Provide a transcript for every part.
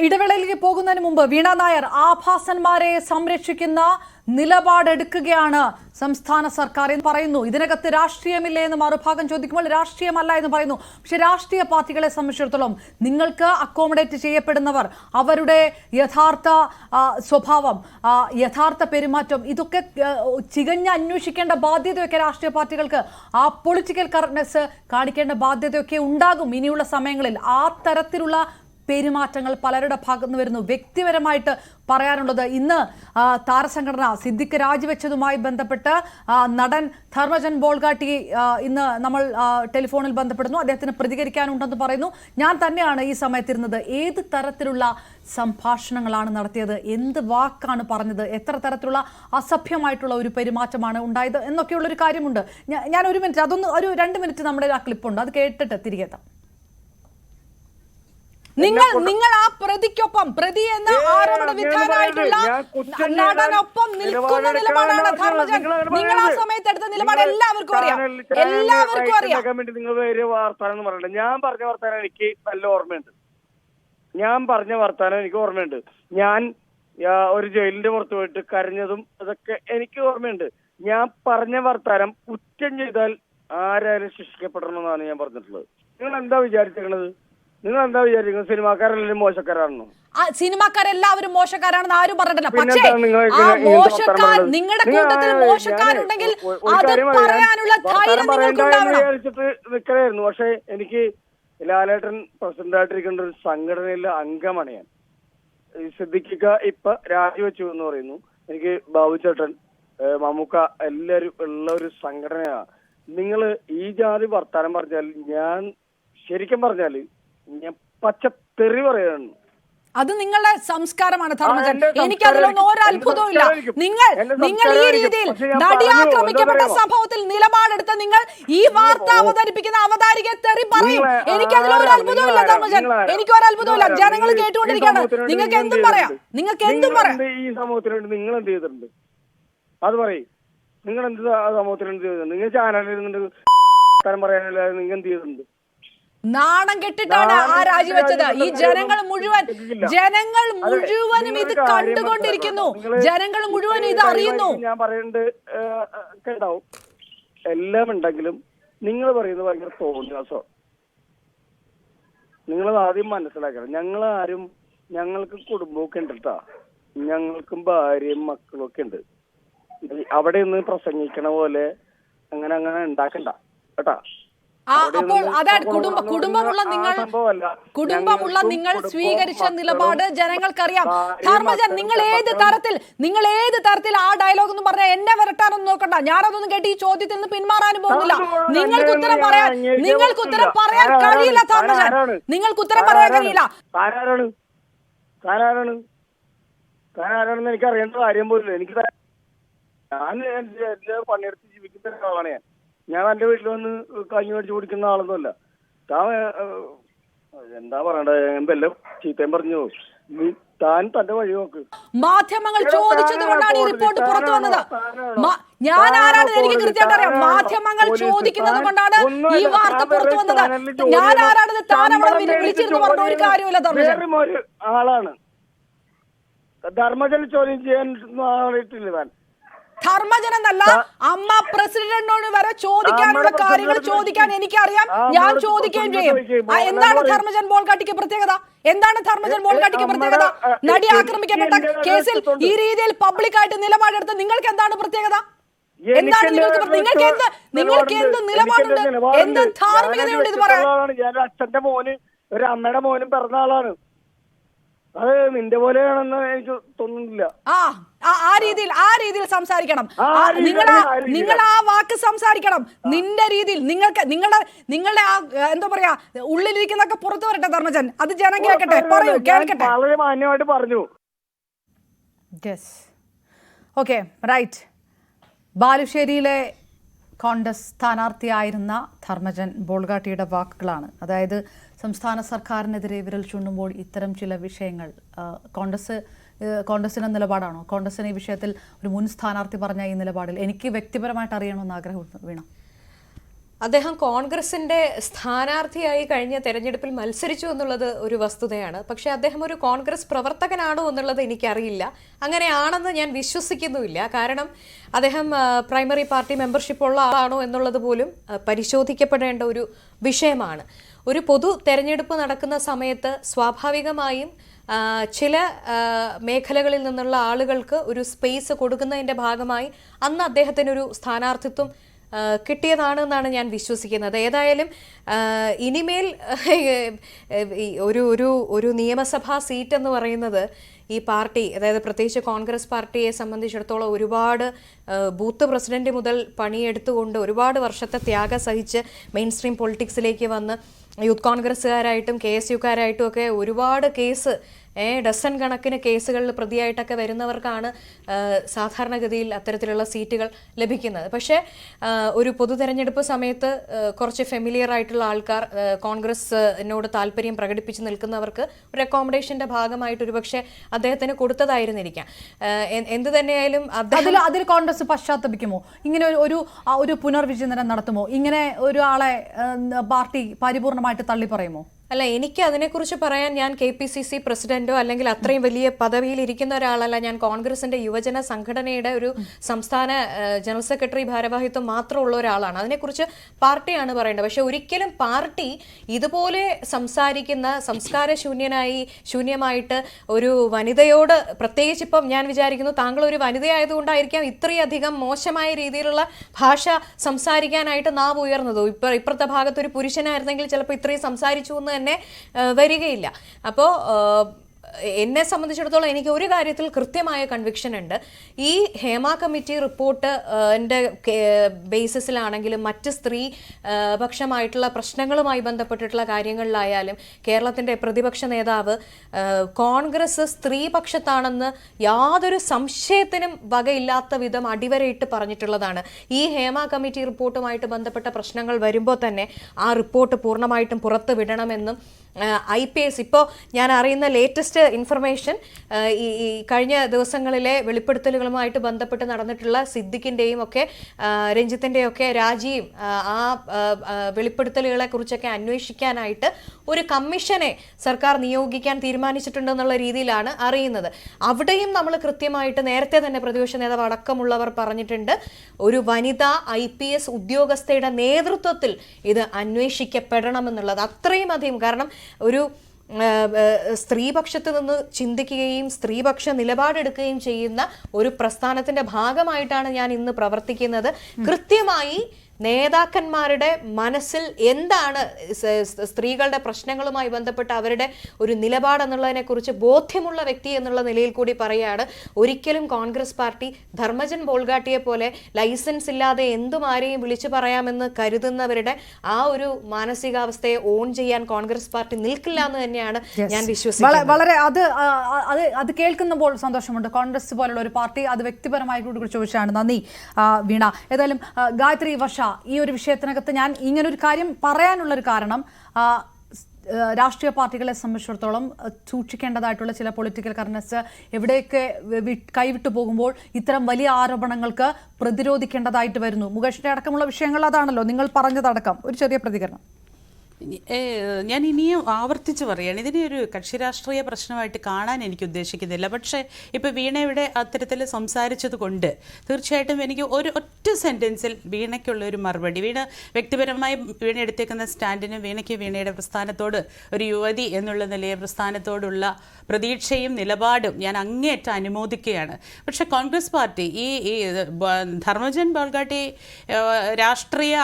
ഇടവേളയിലേക്ക് പോകുന്നതിന് മുമ്പ് വീണ നായർ ആഭാസന്മാരെ സംരക്ഷിക്കുന്ന നിലപാടെടുക്കുകയാണ് സംസ്ഥാന സർക്കാർ എന്ന് പറയുന്നു. ഇതിനകത്ത് രാഷ്ട്രീയമില്ലേ എന്ന് മറുഭാഗം ചോദിക്കുമ്പോൾ രാഷ്ട്രീയമല്ല എന്ന് പറയുന്നു. പക്ഷെ രാഷ്ട്രീയ പാർട്ടികളെ സംബന്ധിച്ചിടത്തോളം നിങ്ങൾക്ക് അക്കോമഡേറ്റ് ചെയ്യപ്പെടുന്നവർ, അവരുടെ യഥാർത്ഥ സ്വഭാവം, യഥാർത്ഥ പെരുമാറ്റം, ഇതൊക്കെ ചികഞ്ഞ് അന്വേഷിക്കേണ്ട ബാധ്യതയൊക്കെ രാഷ്ട്രീയ പാർട്ടികൾക്ക്, ആ പൊളിറ്റിക്കൽ കറക്റ്റ്നെസ് കാണിക്കേണ്ട ബാധ്യതയൊക്കെ ഉണ്ടാകും ഇനിയുള്ള സമയങ്ങളിൽ. ആ തരത്തിലുള്ള പെരുമാറ്റങ്ങൾ പലരുടെ ഭാഗത്തുനിന്ന് വരുന്നു. വ്യക്തിപരമായിട്ട് പറയാനുള്ളത്, ഇന്ന് താരസംഘടന സിദ്ദിഖ് രാജിവെച്ചതുമായി ബന്ധപ്പെട്ട് നടൻ ധർമ്മജൻ ബോൾഗാട്ടി ഇന്ന് നമ്മൾ ടെലിഫോണിൽ ബന്ധപ്പെടുന്നു. അദ്ദേഹത്തിന് പ്രതികരിക്കാനുണ്ടെന്ന് പറയുന്നു. ഞാൻ തന്നെയാണ് ഈ സമയത്തിരുന്നത്. ഏത് തരത്തിലുള്ള സംഭാഷണങ്ങളാണ് നടത്തിയത്, എന്ത് വാക്കാണ് പറഞ്ഞത്, എത്ര തരത്തിലുള്ള അസഭ്യമായിട്ടുള്ള ഒരു പെരുമാറ്റമാണ് ഉണ്ടായത് എന്നൊക്കെയുള്ളൊരു കാര്യമുണ്ട്. ഞാൻ ഒരു മിനിറ്റ്, അതൊന്ന് ഒരു 2 മിനിറ്റ് നമ്മുടെ ആ ക്ലിപ്പുണ്ട്, അത് കേട്ടിട്ട് തിരികെ എത്താം. നിങ്ങൾ ആ പ്രതിക്കൊപ്പം, പ്രതി എന്ന ആരോപണ വിധേയനായിട്ടുള്ള നടനൊപ്പം നിൽക്കുന്ന നിലപാടാണ് ധർമ്മജൻ. നിങ്ങൾ ആ സമയത്ത് എടുത്ത നിലപാട് എല്ലാവർക്കും അറിയാം. നിങ്ങൾ വേറെ വാർത്താനം പറയണ്ട. ഞാൻ പറഞ്ഞ വർത്താനം എനിക്ക് നല്ല ഓർമ്മയുണ്ട്. ഞാൻ ഒരു ജയിലിന്റെ പുറത്ത് പോയിട്ട് കരഞ്ഞതും അതൊക്കെ എനിക്ക് ഓർമ്മയുണ്ട്. ഞാൻ പറഞ്ഞ വർത്താനം കുറ്റം ചെയ്താൽ ആരായാലും ശിക്ഷിക്കപ്പെടണമെന്നാണ് ഞാൻ പറഞ്ഞിട്ടുള്ളത്. നിങ്ങൾ എന്താ വിചാരിച്ചിരിക്കുന്നത്? സിനിമാക്കാരെല്ലാം മോശക്കാരാണോ? സിനിമാക്കാരെല്ലാവരും മോശക്കാരാണെന്ന് ആരും പറഞ്ഞിട്ടില്ല. പക്ഷേ ആ മോശക്കാർ, നിങ്ങളുടെ കൂട്ടത്തിൽ മോശക്കാരുണ്ടെങ്കിൽ അത് പറയാനുള്ള ധൈര്യം നിങ്ങൾക്ക് ഉണ്ടാവണം. വിചാരിച്ചിട്ട് നിൽക്കലായിരുന്നു. പക്ഷെ എനിക്ക് ലാലേട്ടൻ പ്രസിഡന്റായിട്ടിരിക്കേണ്ട ഒരു സംഘടനയിലെ അംഗമാണ് ഞാൻ. സിദ്ദിഖിക്ക ഇപ്പൊ രാജിവെച്ചു എന്ന് പറയുന്നു. എനിക്ക് ബാബുചേട്ടൻ, മമ്മൂക്ക എല്ലാരും ഉള്ള ഒരു സംഘടനയാണ്. നിങ്ങൾ ഈ ജാതി വർത്താനം പറഞ്ഞാൽ ഞാൻ ശരിക്കും പറഞ്ഞാല് ഞാൻ പച്ച തെറി പറയാണ്. അത് നിങ്ങളുടെ സംസ്കാരമാണ് ധർമ്മജൻ. എനിക്ക് അതിലൊന്നും ഒരു അത്ഭുതവും ഇല്ല. നിങ്ങൾ ഈ രീതിയിൽ നടി ആക്രമിക്കപ്പെട്ട സംഭവത്തിൽ നിലപാടെടുത്ത നിങ്ങൾ ഈ വാർത്ത അവതരിപ്പിക്കുന്ന അവതാരികയെ തെറി പറയും. എനിക്ക് അതിലൊരു അത്ഭുതവും ഇല്ല ധർമ്മജൻ, എനിക്കൊരു അത്ഭുതവും ഇല്ല. ജനങ്ങൾ കേട്ടുകൊണ്ടിരിക്കുകയാണ്. നിങ്ങൾക്ക് എന്തും പറയാം. ഈ സമൂഹത്തിന് വേണ്ടി നിങ്ങൾ എന്ത് ചെയ്തിട്ടുണ്ട് അത് പറയും. നിങ്ങൾ എന്ത് സമൂഹത്തിന് എന്ത് ചെയ്തിട്ടുണ്ട്? നിങ്ങൾ ചാനലിൽ പറയാനല്ല നിങ്ങൾ എന്ത് ചെയ്തിട്ടുണ്ട്? നാണം കെട്ടിട്ടാണ് ആ രാജിവെച്ചത്. ഈ ജനങ്ങൾ മുഴുവനും ഇത് കണ്ടുകൊണ്ടിരിക്കുന്നു. ജനങ്ങൾ മുഴുവനും ഇത് അറിയുന്നു. ഞാൻ പറയുന്നത് കേട്ടാവും. എല്ലാം ഉണ്ടെങ്കിലും നിങ്ങൾ പറയുന്നത് ഭയങ്കര തോന്നിയാസോ. നിങ്ങളത് ആദ്യം മനസ്സിലാക്കണം. ഞങ്ങൾക്ക് കുടുംബമൊക്കെ ഉണ്ട് കേട്ടാ. ഞങ്ങൾക്കും ഭാര്യയും മക്കളും ഒക്കെ ഉണ്ട്. അവിടെ നിന്ന് പ്രസംഗിക്കണ പോലെ അങ്ങനെ ഉണ്ടാക്കണ്ട കേട്ടാ. അപ്പോൾ അതാണ് കുടുംബമുള്ള നിങ്ങൾ സ്വീകരിച്ച നിലപാട് ജനങ്ങൾക്കറിയാം. ധർമ്മജൻ, നിങ്ങൾ ഏത് തരത്തിൽ ആ ഡയലോഗ് എന്ന് പറഞ്ഞാൽ എന്നെ വരട്ടാനൊന്നും നോക്കണ്ട. ഞാനതൊന്നും കേട്ട് ഈ ചോദ്യത്തിൽ നിന്ന് പിന്മാറാനും പോകുന്നില്ല. നിങ്ങൾക്ക് ഉത്തരം പറയാൻ കഴിയില്ല ധർമ്മജൻ. നിങ്ങൾക്ക് ഉത്തരം പറയാൻ കഴിയില്ല. താനാരാണെന്ന് എനിക്ക് അറിയേണ്ട കാര്യം പോലും. ഞാൻ പണിയെടുത്ത് ജീവിക്കുന്ന ഒരാളാണ്. ഞാൻ എന്റെ വീട്ടിൽ വന്ന് കഞ്ഞി മേടിച്ച് കുടിക്കുന്ന ആളൊന്നുമല്ല. എന്താ പറയണ്ടത്, എല്ലാം ചീത്തയും പറഞ്ഞു. താൻ തന്റെ വഴി നോക്ക്. മാധ്യമങ്ങൾ ചോദിച്ചത് കൊണ്ടാണ് ഈ റിപ്പോർട്ട് പുറത്തു വന്നത്. ഞാൻ ആരാണെന്ന് എനിക്ക് കൃത്യമായിട്ട് അറിയാം. മാധ്യമങ്ങൾ ചോദിക്കുന്നത് കൊണ്ടാണ് ഈ വാർത്ത പുറത്തു വന്നത്. ഞാൻ ആരാണെന്ന് താൻ അവിടെ വിളിച്ചിരുന്നു പറഞ്ഞ ഒരു കാര്യമില്ല ധർമ്മജൻ. ആളാണ് ധർമ്മജൻ ചോദ്യം ചെയ്യാൻ ആളിട്ടില്ല. താൻ ധർമ്മജൻ എന്നല്ല, അമ്മ പ്രസിഡന്റിനോട് വരെ ചോദിക്കാനുള്ള കാര്യങ്ങൾ ചോദിക്കാൻ എനിക്കറിയാം. ഞാൻ ചോദിക്കുകയും ചെയ്യും. എന്താണ് ധർമ്മജൻ ബോൾഗാട്ടിക്ക് പ്രത്യേകത? നടി ആക്രമിക്കപ്പെട്ട കേസിൽ ഈ രീതിയിൽ പബ്ലിക്കായിട്ട് നിലപാടെടുത്ത് നിങ്ങൾക്ക് എന്താണ് പ്രത്യേകത? നിങ്ങൾക്ക് എന്ത് നിലപാടുണ്ട്? എന്ത് ധാർമ്മികതയുണ്ട് ഇത് പറയാൻ? ഞാൻ അച്ഛന്റെ മോന് ഒരു അമ്മയുടെ മോനും പിറന്ന ആളാണ്. അത് നിന്റെ പോലെയാണെന്ന് എനിക്ക് തോന്നുന്നില്ല. ആ രീതിയിൽ സംസാരിക്കണം. നിങ്ങൾ ആ വാക്ക് സംസാരിക്കണം നിന്റെ രീതിയിൽ. നിങ്ങളുടെ ആ എന്താ പറയാ, ഉള്ളിലിരിക്കുന്നൊക്കെ പുറത്തു വരട്ടെ ധർമ്മജൻ. അത് ജനം കേൾക്കട്ടെ, പറയൂ, കേൾക്കട്ടെ. വളരെ മാന്യമായിട്ട് പറഞ്ഞു. Okay, right. ബാലുശ്ശേരിയിലെ കോൺഗ്രസ് സ്ഥാനാർത്ഥിയായിരുന്ന ധർമ്മജൻ ബോൾഗാട്ടിയുടെ വാക്കുകളാണ്. അതായത് സംസ്ഥാന സർക്കാരിനെതിരെ വിരൽ ചൂണ്ടുമ്പോൾ ഇത്തരം ചില വിഷയങ്ങൾ കോൺഗ്രസിന്റെ നിലപാടാണോ? കോൺഗ്രസിന് ഈ വിഷയത്തിൽ ഒരു മുൻ സ്ഥാനാർത്ഥി പറഞ്ഞ ഈ നിലപാടിൽ എനിക്ക് വ്യക്തിപരമായിട്ട് അറിയണമെന്ന് ആഗ്രഹം വീണ. അദ്ദേഹം കോൺഗ്രസിന്റെ സ്ഥാനാർത്ഥിയായി കഴിഞ്ഞ തെരഞ്ഞെടുപ്പിൽ മത്സരിച്ചു എന്നുള്ളത് ഒരു വസ്തുതയാണ്. പക്ഷെ അദ്ദേഹം ഒരു കോൺഗ്രസ് പ്രവർത്തകനാണോ എന്നുള്ളത് എനിക്കറിയില്ല. അങ്ങനെയാണെന്ന് ഞാൻ വിശ്വസിക്കുന്നുമില്ല. കാരണം അദ്ദേഹം പ്രൈമറി പാർട്ടി മെമ്പർഷിപ്പ് ഉള്ള ആളാണോ എന്നുള്ളത് പോലും പരിശോധിക്കപ്പെടേണ്ട ഒരു വിഷയമാണ്. ഒരു പൊതു തെരഞ്ഞെടുപ്പ് നടക്കുന്ന സമയത്ത് സ്വാഭാവികമായും ചില മേഖലകളിൽ നിന്നുള്ള ആളുകൾക്ക് ഒരു സ്പേസ് കൊടുക്കുന്നതിൻ്റെ ഭാഗമായി അന്ന് അദ്ദേഹത്തിനൊരു സ്ഥാനാർത്ഥിത്വം കിട്ടിയതാണെന്നാണ് ഞാൻ വിശ്വസിക്കുന്നത്. ഏതായാലും ഇനിമേൽ ഒരു നിയമസഭാ സീറ്റ് എന്ന് പറയുന്നത് ഈ പാർട്ടി, അതായത് പ്രത്യേകിച്ച് കോൺഗ്രസ് പാർട്ടിയെ സംബന്ധിച്ചിടത്തോളം ഒരുപാട് ബൂത്ത് പ്രസിഡന്റ് മുതൽ പണിയെടുത്തുകൊണ്ട് ഒരുപാട് വർഷത്തെ ത്യാഗം സഹിച്ച് മെയിൻ സ്ട്രീം പൊളിറ്റിക്സിലേക്ക് വന്ന് യൂത്ത് കോൺഗ്രസ്സുകാരായിട്ടും KSUക്കാരായിട്ടും ഒക്കെ ഒരുപാട് കേസ് ഡസൻ കണക്കിന് കേസുകളിൽ പ്രതിയായിട്ടൊക്കെ വരുന്നവർക്കാണ് സാധാരണഗതിയിൽ അത്തരത്തിലുള്ള സീറ്റുകൾ ലഭിക്കുന്നത്. പക്ഷേ ഒരു പൊതു തെരഞ്ഞെടുപ്പ് സമയത്ത് കുറച്ച് ഫെമിലിയർ ആയിട്ടുള്ള ആൾക്കാർ കോൺഗ്രസിനോട് താല്പര്യം പ്രകടിപ്പിച്ച് നിൽക്കുന്നവർക്ക് ഒരു അക്കോമഡേഷന്റെ ഭാഗമായിട്ട് ഒരുപക്ഷെ അദ്ദേഹത്തിന് കൊടുത്തതായിരുന്നിരിക്കാം. എന്ത് തന്നെയായാലും അതിൽ കോൺഗ്രസ് പശ്ചാത്തപിക്കുമോ? ഇങ്ങനെ ഒരു പുനർവിചിന്തനം നടത്തുമോ? ഇങ്ങനെ ഒരാളെ പാർട്ടി പരിപൂർണമായിട്ട് തള്ളി പറയുമോ? അല്ല, എനിക്ക് അതിനെക്കുറിച്ച് പറയാൻ ഞാൻ KPCC പ്രസിഡന്റോ അല്ലെങ്കിൽ അത്രയും വലിയ പദവിയിൽ ഇരിക്കുന്ന ഒരാളല്ല. ഞാൻ കോൺഗ്രസിന്റെ യുവജന സംഘടനയുടെ ഒരു സംസ്ഥാന ജനറൽ സെക്രട്ടറി ഭാരവാഹിത്വം മാത്രമുള്ള ഒരാളാണ്. അതിനെക്കുറിച്ച് പാർട്ടിയാണ് പറയേണ്ടത്. പക്ഷെ ഒരിക്കലും പാർട്ടി ഇതുപോലെ സംസാരിക്കുന്ന ശൂന്യമായിട്ട് ഒരു വനിതയോട്, പ്രത്യേകിച്ച് ഇപ്പം ഞാൻ വിചാരിക്കുന്നു താങ്കൾ ഒരു വനിതയായതുകൊണ്ടായിരിക്കാം ഇത്രയധികം മോശമായ രീതിയിലുള്ള ഭാഷ സംസാരിക്കാനായിട്ട് നാവ് ഉയർന്നതോ. ഇപ്പുറത്തെ ഭാഗത്ത് ഒരു പുരുഷനായിരുന്നെങ്കിൽ ചിലപ്പോൾ ഇത്രയും സംസാരിച്ചു എന്ന് തന്നെ വരികയില്ല. അപ്പോൾ എന്നെ സംബന്ധിച്ചിടത്തോളം എനിക്ക് ഒരു കാര്യത്തിൽ കൃത്യമായ കൺവിക്ഷൻ ഉണ്ട്. ഈ ഹേമ കമ്മിറ്റി റിപ്പോർട്ട് ബേസിസിലാണെങ്കിലും മറ്റ് സ്ത്രീ പക്ഷമായിട്ടുള്ള പ്രശ്നങ്ങളുമായി ബന്ധപ്പെട്ടിട്ടുള്ള കാര്യങ്ങളിലായാലും കേരളത്തിൻ്റെ പ്രതിപക്ഷ നേതാവ് കോൺഗ്രസ് സ്ത്രീപക്ഷത്താണെന്ന് യാതൊരു സംശയത്തിനും വകയില്ലാത്ത വിധം അടിവരയിട്ട് പറഞ്ഞിട്ടുള്ളതാണ്. ഈ ഹേമ കമ്മിറ്റി റിപ്പോർട്ടുമായിട്ട് ബന്ധപ്പെട്ട പ്രശ്നങ്ങൾ വരുമ്പോൾ തന്നെ ആ റിപ്പോർട്ട് പൂർണ്ണമായിട്ടും പുറത്തു വിടണമെന്നും IPS ഇപ്പോൾ ഞാൻ അറിയുന്ന ലേറ്റസ്റ്റ് ഇൻഫർമേഷൻ ഈ കഴിഞ്ഞ ദിവസങ്ങളിലെ വെളിപ്പെടുത്തലുകളുമായിട്ട് ബന്ധപ്പെട്ട് നടന്നിട്ടുള്ള സിദ്ദിഖിൻ്റെയും ഒക്കെ രഞ്ജിത്തിൻ്റെയും ഒക്കെ രാജിയും ആ വെളിപ്പെടുത്തലുകളെ കുറിച്ചൊക്കെ അന്വേഷിക്കാനായിട്ട് ഒരു കമ്മീഷനെ സർക്കാർ നിയോഗിക്കാൻ തീരുമാനിച്ചിട്ടുണ്ടെന്നുള്ള രീതിയിലാണ് അറിയുന്നത്. അവിടെയും നമ്മൾ കൃത്യമായിട്ട് നേരത്തെ തന്നെ പ്രതിപക്ഷ നേതാവ് അടക്കമുള്ളവർ പറഞ്ഞിട്ടുണ്ട്, ഒരു വനിതാ IPS ഉദ്യോഗസ്ഥയുടെ നേതൃത്വത്തിൽ ഇത് അന്വേഷിക്കപ്പെടണമെന്നുള്ളത്. അത്രയും അധികം, കാരണം ഒരു സ്ത്രീപക്ഷത്ത് നിന്ന് ചിന്തിക്കുകയും സ്ത്രീപക്ഷ നിലപാടെടുക്കുകയും ചെയ്യുന്ന ഒരു പ്രസ്ഥാനത്തിന്റെ ഭാഗമായിട്ടാണ് ഞാൻ ഇന്ന് പ്രവർത്തിക്കുന്നത്. കൃത്യമായി നേതാക്കന്മാരുടെ മനസ്സിൽ എന്താണ് സ്ത്രീകളുടെ പ്രശ്നങ്ങളുമായി ബന്ധപ്പെട്ട് അവരുടെ ഒരു നിലപാടെന്നുള്ളതിനെ കുറിച്ച് ബോധ്യമുള്ള വ്യക്തി എന്നുള്ള നിലയിൽ കൂടി പറയുകയാണ്. ഒരിക്കലും കോൺഗ്രസ് പാർട്ടി ധർമ്മജൻ ബോൾഗാട്ടിയെ പോലെ ലൈസൻസ് ഇല്ലാതെ എന്തും ആരെയും വിളിച്ചു പറയാമെന്ന് കരുതുന്നവരുടെ ആ ഒരു മാനസികാവസ്ഥയെ ഓൺ ചെയ്യാൻ കോൺഗ്രസ് പാർട്ടി നിൽക്കില്ല എന്ന് തന്നെയാണ് ഞാൻ വിശ്വസിക്കുന്നത്. വളരെ അത് കേൾക്കുമ്പോൾ സന്തോഷമുണ്ട്. കോൺഗ്രസ് പോലുള്ള ഒരു പാർട്ടി അത് വ്യക്തിപരമായി കൂടി ചോദിച്ചാണ്. നന്ദി വീണ. ഏതായാലും ഗായത്രി, വർഷ, ഈ ഒരു വിഷയത്തിനകത്ത് ഞാൻ ഇങ്ങനൊരു കാര്യം പറയാനുള്ളൊരു കാരണം, രാഷ്ട്രീയ പാർട്ടികളെ സംബന്ധിച്ചിടത്തോളം സൂക്ഷിക്കേണ്ടതായിട്ടുള്ള ചില പൊളിറ്റിക്കൽ കറക്റ്റ്നസ് എവിടെയൊക്കെ കൈവിട്ടു പോകുമ്പോൾ ഇത്തരം വലിയ ആരോപണങ്ങൾക്ക് പ്രതിരോധിക്കേണ്ടതായിട്ട് വരുന്നു. മുകേഷിന്റെ അടക്കമുള്ള വിഷയങ്ങൾ അതാണല്ലോ, നിങ്ങൾ പറഞ്ഞതടക്കം. ഒരു ചെറിയ പ്രതികരണം. ഞാൻ ഇനിയും ആവർത്തിച്ച് പറയുകയാണ്, ഇതിനെ ഒരു കക്ഷി രാഷ്ട്രീയ പ്രശ്നമായിട്ട് കാണാൻ എനിക്ക് ഉദ്ദേശിക്കുന്നില്ല. പക്ഷേ ഇപ്പോൾ വീണയുടെ അത്തരത്തിൽ സംസാരിച്ചത് കൊണ്ട് തീർച്ചയായിട്ടും എനിക്ക് ഒറ്റ സെൻറ്റൻസിൽ വീണയ്ക്കുള്ള ഒരു മറുപടി, വീണ വ്യക്തിപരമായി വീണ എടുത്തേക്കുന്ന സ്റ്റാൻഡിനും വീണയുടെ പ്രസ്ഥാനത്തോട്, ഒരു യുവതി എന്നുള്ള നിലയെ പ്രസ്ഥാനത്തോടുള്ള പ്രതീക്ഷയും നിലപാടും ഞാൻ അങ്ങേയറ്റം അനുമോദിക്കുകയാണ്. പക്ഷേ കോൺഗ്രസ് പാർട്ടി ഈ ധർമ്മജൻ ബോൾഗാട്ടി രാഷ്ട്രീയ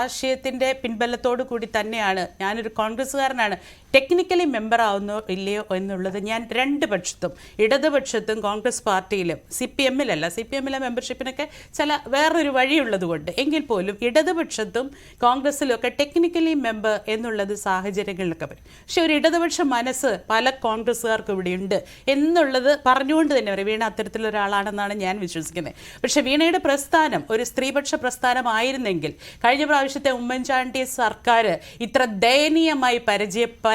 ആശയത്തിൻ്റെ പിൻബലത്തോടു കൂടി തന്നെയാണ്, ഞാനൊരു കോൺഗ്രസ്സുകാരനാണ്, ടെക്നിക്കലി മെമ്പർ ആവുന്നോ ഇല്ലയോ എന്നുള്ളത് ഞാൻ രണ്ട് പക്ഷത്തും, ഇടതുപക്ഷത്തും കോൺഗ്രസ് പാർട്ടിയിലും, CPM-ലെ മെമ്പർഷിപ്പിനൊക്കെ ചില വേറൊരു വഴിയുള്ളത് കൊണ്ട് എങ്കിൽ പോലും ഇടതുപക്ഷത്തും കോൺഗ്രസ്സിലും ഒക്കെ ടെക്നിക്കലി മെമ്പർ എന്നുള്ളത് സാഹചര്യങ്ങളിലൊക്കെ വരും. പക്ഷെ ഒരു ഇടതുപക്ഷ മനസ്സ് പല കോൺഗ്രസ്സുകാർക്കും ഇവിടെയുണ്ട് എന്നുള്ളത് പറഞ്ഞുകൊണ്ട് തന്നെ പറയും. വീണ അത്തരത്തിലൊരാളാണെന്നാണ് ഞാൻ വിശ്വസിക്കുന്നത്. പക്ഷെ വീണയുടെ പ്രസ്ഥാനം ഒരു സ്ത്രീപക്ഷ പ്രസ്ഥാനമായിരുന്നെങ്കിൽ കഴിഞ്ഞ പ്രാവശ്യത്തെ ഉമ്മൻചാണ്ടി സർക്കാർ ഇത്ര ദയനീയമായി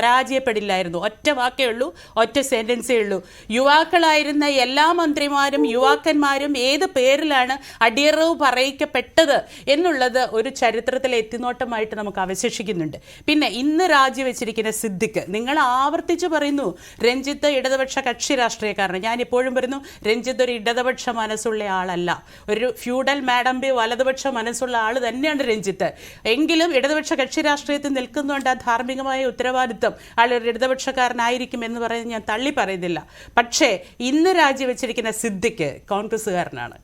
പരാജയപ്പെടില്ലായിരുന്നു. ഒറ്റ വാക്കേ ഉള്ളൂ, ഒറ്റ സെന്റൻസേ ഉള്ളൂ. യുവാക്കളായിരുന്ന എല്ലാ മന്ത്രിമാരും യുവാക്കന്മാരും ഏത് പേരിലാണ് അടിയറവ് പറയിക്കപ്പെട്ടത് എന്നുള്ളത് ഒരു ചരിത്രത്തിലെ എത്തിനോട്ടമായിട്ട് നമുക്ക് അവശേഷിക്കുന്നുണ്ട്. പിന്നെ ഇന്ന് രാജിവെച്ചിരിക്കുന്ന സിദ്ദിഖ്, നിങ്ങൾ ആവർത്തിച്ച് പറയുന്നു രഞ്ജിത്ത് ഇടതുപക്ഷ കക്ഷി രാഷ്ട്രീയക്കാരൻ. ഞാൻ ഇപ്പോഴും പറയുന്നു രഞ്ജിത്ത് ഒരു ഇടതുപക്ഷ മനസ്സുള്ള ആളല്ല, ഒരു ഫ്യൂഡൽ മാഡംബി വലതുപക്ഷ മനസ്സുള്ള ആൾ തന്നെയാണ് രഞ്ജിത്ത്. എങ്കിലും ഇടതുപക്ഷ കക്ഷി രാഷ്ട്രീയത്തിൽ നിൽക്കുന്നുണ്ട് ആ ധാർമ്മികമായ ഉത്തരവാദിത്വം ആൾ ഒരു ഇടതുപക്ഷക്കാരനായിരിക്കും എന്ന് പറയുന്നത് ഞാൻ തള്ളി പറയുന്നില്ല. പക്ഷേ ഇന്ന് രാജിവെച്ചിരിക്കുന്ന സിദ്ദിഖ് കോൺഗ്രസ്സുകാരനാണ്.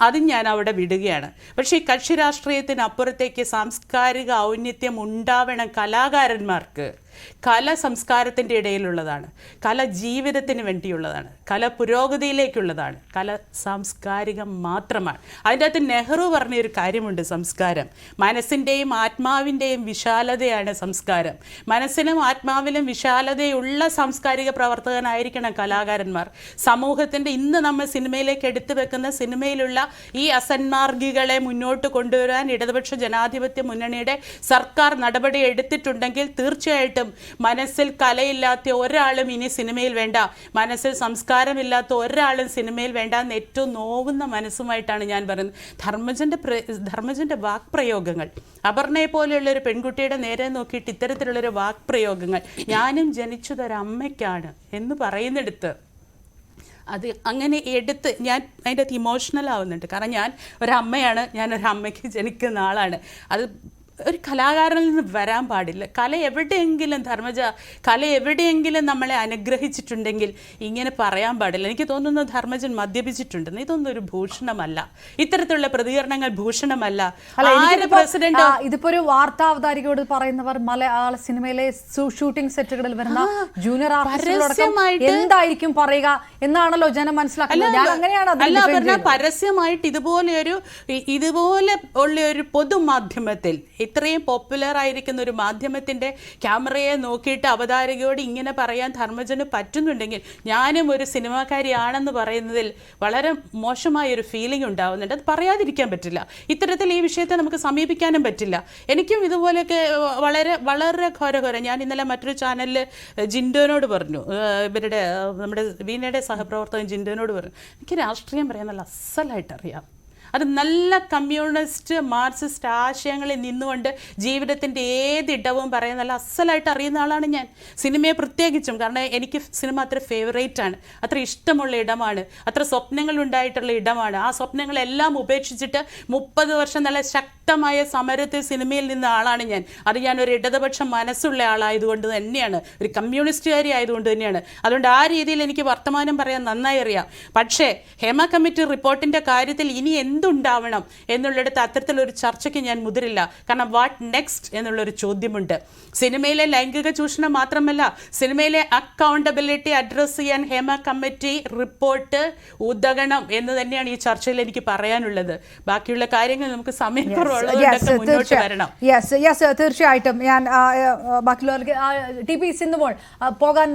അതും ഞാൻ അവിടെ വിടുകയാണ്. പക്ഷേ ഈ കക്ഷി രാഷ്ട്രീയത്തിനപ്പുറത്തേക്ക് സാംസ്കാരിക ഔന്നത്യം ഉണ്ടാവണം കലാകാരന്മാർക്ക്. കല സംസ്കാരത്തിൻ്റെ ഇടയിലുള്ളതാണ്, കല ജീവിതത്തിന് വേണ്ടിയുള്ളതാണ്, കല പുരോഗതിയിലേക്കുള്ളതാണ്, കല സാംസ്കാരികം മാത്രമാണ്. അതിൻ്റെ അകത്ത് നെഹ്റു പറഞ്ഞൊരു കാര്യമുണ്ട്, സംസ്കാരം മനസ്സിൻ്റെയും ആത്മാവിൻ്റെയും വിശാലതയാണ് സംസ്കാരം. മനസ്സിനും ആത്മാവിലും വിശാലതയുള്ള സാംസ്കാരിക പ്രവർത്തകനായിരിക്കണം കലാകാരന്മാർ. സമൂഹത്തിൻ്റെ ഇന്ന് നമ്മൾ സിനിമയിലേക്ക് എടുത്തു വെക്കുന്ന സിനിമയിലുള്ള ഈ അസന്മാർഗികളെ മുന്നോട്ട് കൊണ്ടുവരാൻ ഇടതുപക്ഷ ജനാധിപത്യ മുന്നണിയുടെ സർക്കാർ നടപടി എടുത്തിട്ടുണ്ടെങ്കിൽ തീർച്ചയായിട്ടും മനസ്സിൽ കലയില്ലാത്ത ഒരാളും ഇനി സിനിമയിൽ വേണ്ട, മനസ്സിൽ സംസ്കാരമില്ലാത്ത ഒരാളും സിനിമയിൽ വേണ്ട എന്ന് ഏറ്റവും നോവുന്ന മനസ്സുമായിട്ടാണ് ഞാൻ പറയുന്നത്. ധർമ്മജന്റെ വാക്പ്രയോഗങ്ങൾ, അപർണയെ പോലെയുള്ളൊരു പെൺകുട്ടിയുടെ നേരെ നോക്കിയിട്ട് ഇത്തരത്തിലുള്ളൊരു വാക്പ്രയോഗങ്ങൾ, ഞാനും ജനിച്ചതൊരമ്മയ്ക്കാണ് എന്ന് പറയുന്നിടത്ത് അത് അങ്ങനെ എടുത്ത് ഞാൻ അതിൻ്റെ അകത്ത് ഇമോഷണൽ ആവുന്നുണ്ട്. കാരണം ഞാൻ ഒരമ്മയാണ്, ഞാനൊരമ്മയ്ക്ക് ജനിക്കുന്ന ആളാണ്. അത് ഒരു കലാകാരനിൽ നിന്ന് വരാൻ പാടില്ല. കല എവിടെയെങ്കിലും ധർമ്മജ, കല എവിടെയെങ്കിലും നമ്മളെ അനുഗ്രഹിച്ചിട്ടുണ്ടെങ്കിൽ ഇങ്ങനെ പറയാൻ പാടില്ല. എനിക്ക് തോന്നുന്നു ധർമ്മജൻ മദ്യപിച്ചിട്ടുണ്ടെന്ന്. ഇതൊന്നും ഒരു ഭൂഷണമല്ല, ഇത്തരത്തിലുള്ള പ്രതികരണങ്ങൾ ഭൂഷണമല്ല. ഇതിപ്പോ ഒരു വാർത്താ അവതാരികയോട് പറയുന്നവർ മലയാള സിനിമയിലെ ഷൂട്ടിംഗ് സെറ്റുകളിൽ വരുന്ന ജൂനിയർ ആർട്ടിസ്റ്റുകളടക്കം എന്തായിരിക്കും പറയുക എന്നാണല്ലോ ജനം മനസ്സിലാക്കുന്നത്. ഞാൻ അങ്ങനെയാണ് പരസ്യമായിട്ട് ഇതുപോലെ ഉള്ള ഒരു പൊതുമാധ്യമത്തിൽ, ഇത്രയും പോപ്പുലർ ആയിരിക്കുന്ന ഒരു മാധ്യമത്തിൻ്റെ ക്യാമറയെ നോക്കിയിട്ട് അവതാരകയോട് ഇങ്ങനെ പറയാൻ ധർമ്മജന് പറ്റുന്നുണ്ടെങ്കിൽ ഞാനും ഒരു സിനിമാക്കാരിയാണെന്ന് പറയുന്നതിൽ വളരെ മോശമായൊരു ഫീലിംഗ് ഉണ്ടാവുന്നുണ്ട്. അത് പറയാതിരിക്കാൻ പറ്റില്ല. ഇത്തരത്തിൽ ഈ വിഷയത്തെ നമുക്ക് സമീപിക്കാനും പറ്റില്ല. എനിക്കും ഇതുപോലെയൊക്കെ വളരെ വളരെ ഘോരഘോര. ഞാൻ ഇന്നലെ മറ്റൊരു ചാനലിൽ ജിൻഡോനോട് പറഞ്ഞു, ഇവരുടെ നമ്മുടെ വീണയുടെ സഹപ്രവർത്തകൻ ജിൻഡോനോട് പറഞ്ഞു, എനിക്ക് രാഷ്ട്രീയം പറയാൻ നല്ല അസലായിട്ട് അറിയാം. അത് നല്ല കമ്മ്യൂണിസ്റ്റ് മാർക്സിസ്റ്റ് ആശയങ്ങളിൽ നിന്നുകൊണ്ട് ജീവിതത്തിൻ്റെ ഏതിടവും പറയാൻ നല്ല അസലായിട്ട് അറിയുന്ന ആളാണ് ഞാൻ. സിനിമയെ പ്രത്യേകിച്ചും, കാരണം എനിക്ക് സിനിമ അത്ര ഫേവറേറ്റ് ആണ്, അത്ര ഇഷ്ടമുള്ള ഇടമാണ്, അത്ര സ്വപ്നങ്ങൾ ഉണ്ടായിട്ടുള്ള ഇടമാണ്. ആ സ്വപ്നങ്ങളെല്ലാം ഉപേക്ഷിച്ചിട്ട് 30 വർഷം നല്ല ശക്തമായ സമരത്തിൽ സിനിമയിൽ നിന്ന ആളാണ് ഞാൻ. അത് ഞാനൊരു ഇടതുപക്ഷ മനസ്സുള്ള ആളായതുകൊണ്ട് തന്നെയാണ്, ഒരു കമ്മ്യൂണിസ്റ്റുകാരി ആയതുകൊണ്ട് തന്നെയാണ്. അതുകൊണ്ട് ആ രീതിയിൽ എനിക്ക് വർത്തമാനം പറയാൻ നന്നായി അറിയാം. പക്ഷേ ഹേമ കമ്മിറ്റി റിപ്പോർട്ടിൻ്റെ കാര്യത്തിൽ ഇനി എന്തുണ്ടാവണം എന്നുള്ളിടത്ത് അത്തരത്തിലൊരു ചർച്ചയ്ക്ക് ഞാൻ മുതിരില്ല. കാരണം വാട്ട് നെക്സ്റ്റ് എന്നുള്ളൊരു ചോദ്യമുണ്ട്. സിനിമയിലെ ലൈംഗിക ചൂഷണം മാത്രമല്ല, സിനിമയിലെ അക്കൗണ്ടബിലിറ്റി അഡ്രസ്സ് ചെയ്യാൻ ഹേമ കമ്മിറ്റി റിപ്പോർട്ട് ഉതകണം എന്ന് തന്നെയാണ് ഈ ചർച്ചയിൽ എനിക്ക് പറയാനുള്ളത്. ബാക്കിയുള്ള കാര്യങ്ങൾ നമുക്ക് സമയക്കുറവുള്ളതുകൊണ്ടൊക്കെ മുന്നോട്ട് വരണം. തീർച്ചയായിട്ടും ഞാൻ ബാക്കിയുള്ളവർക്ക് ടി പി സിന്നുമ്പോൾ പോകാൻ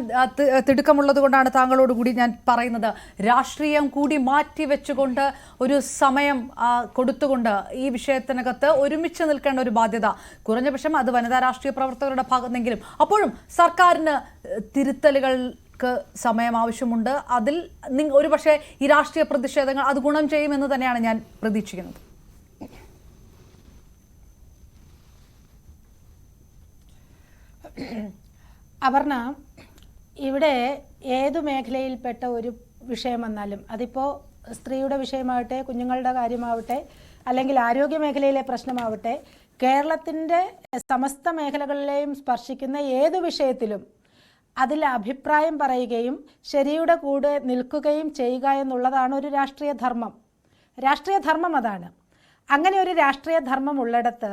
തിടുക്കമുള്ളത് കൊണ്ടാണ് താങ്കളോട് കൂടി ഞാൻ പറയുന്നത്. രാഷ്ട്രീയം കൂടി മാറ്റി വെച്ചുകൊണ്ട് ഒരു സമയം കൊടുത്തുകൊണ്ട് ഈ വിഷയത്തിനകത്ത് ഒരുമിച്ച് നിൽക്കേണ്ട ഒരു ബാധ്യത, കുറഞ്ഞ പക്ഷം അത് വനിതാ രാഷ്ട്രീയ പ്രവർത്തകരുടെ ഭാഗത്തെങ്കിലും. അപ്പോഴും സർക്കാരിന് തിരുത്തലുകൾക്ക് സമയം ആവശ്യമുണ്ട്. അതിൽ ഒരുപക്ഷെ ഈ രാഷ്ട്രീയ പ്രതിഷേധങ്ങൾ അത് ഗുണം ചെയ്യുമെന്ന് തന്നെയാണ് ഞാൻ പ്രതീക്ഷിക്കുന്നത്. അപർണ, ഇവിടെ ഏതു മേഖലയിൽപ്പെട്ട ഒരു വിഷയം വന്നാലും, അതിപ്പോൾ സ്ത്രീയുടെ വിഷയമാവട്ടെ, കുഞ്ഞുങ്ങളുടെ കാര്യമാവട്ടെ, അല്ലെങ്കിൽ ആരോഗ്യ മേഖലയിലെ പ്രശ്നമാവട്ടെ, കേരളത്തിൻ്റെ സമസ്ത മേഖലകളിലെയും സ്പർശിക്കുന്ന ഏതു വിഷയത്തിലും അതിൽ അഭിപ്രായം പറയുകയും ശരിയുടെ കൂടെ നിൽക്കുകയും ചെയ്യുക എന്നുള്ളതാണ് ഒരു രാഷ്ട്രീയ ധർമ്മം. രാഷ്ട്രീയ ധർമ്മം അതാണ്. അങ്ങനെ ഒരു രാഷ്ട്രീയ ധർമ്മം ഉള്ളിടത്ത്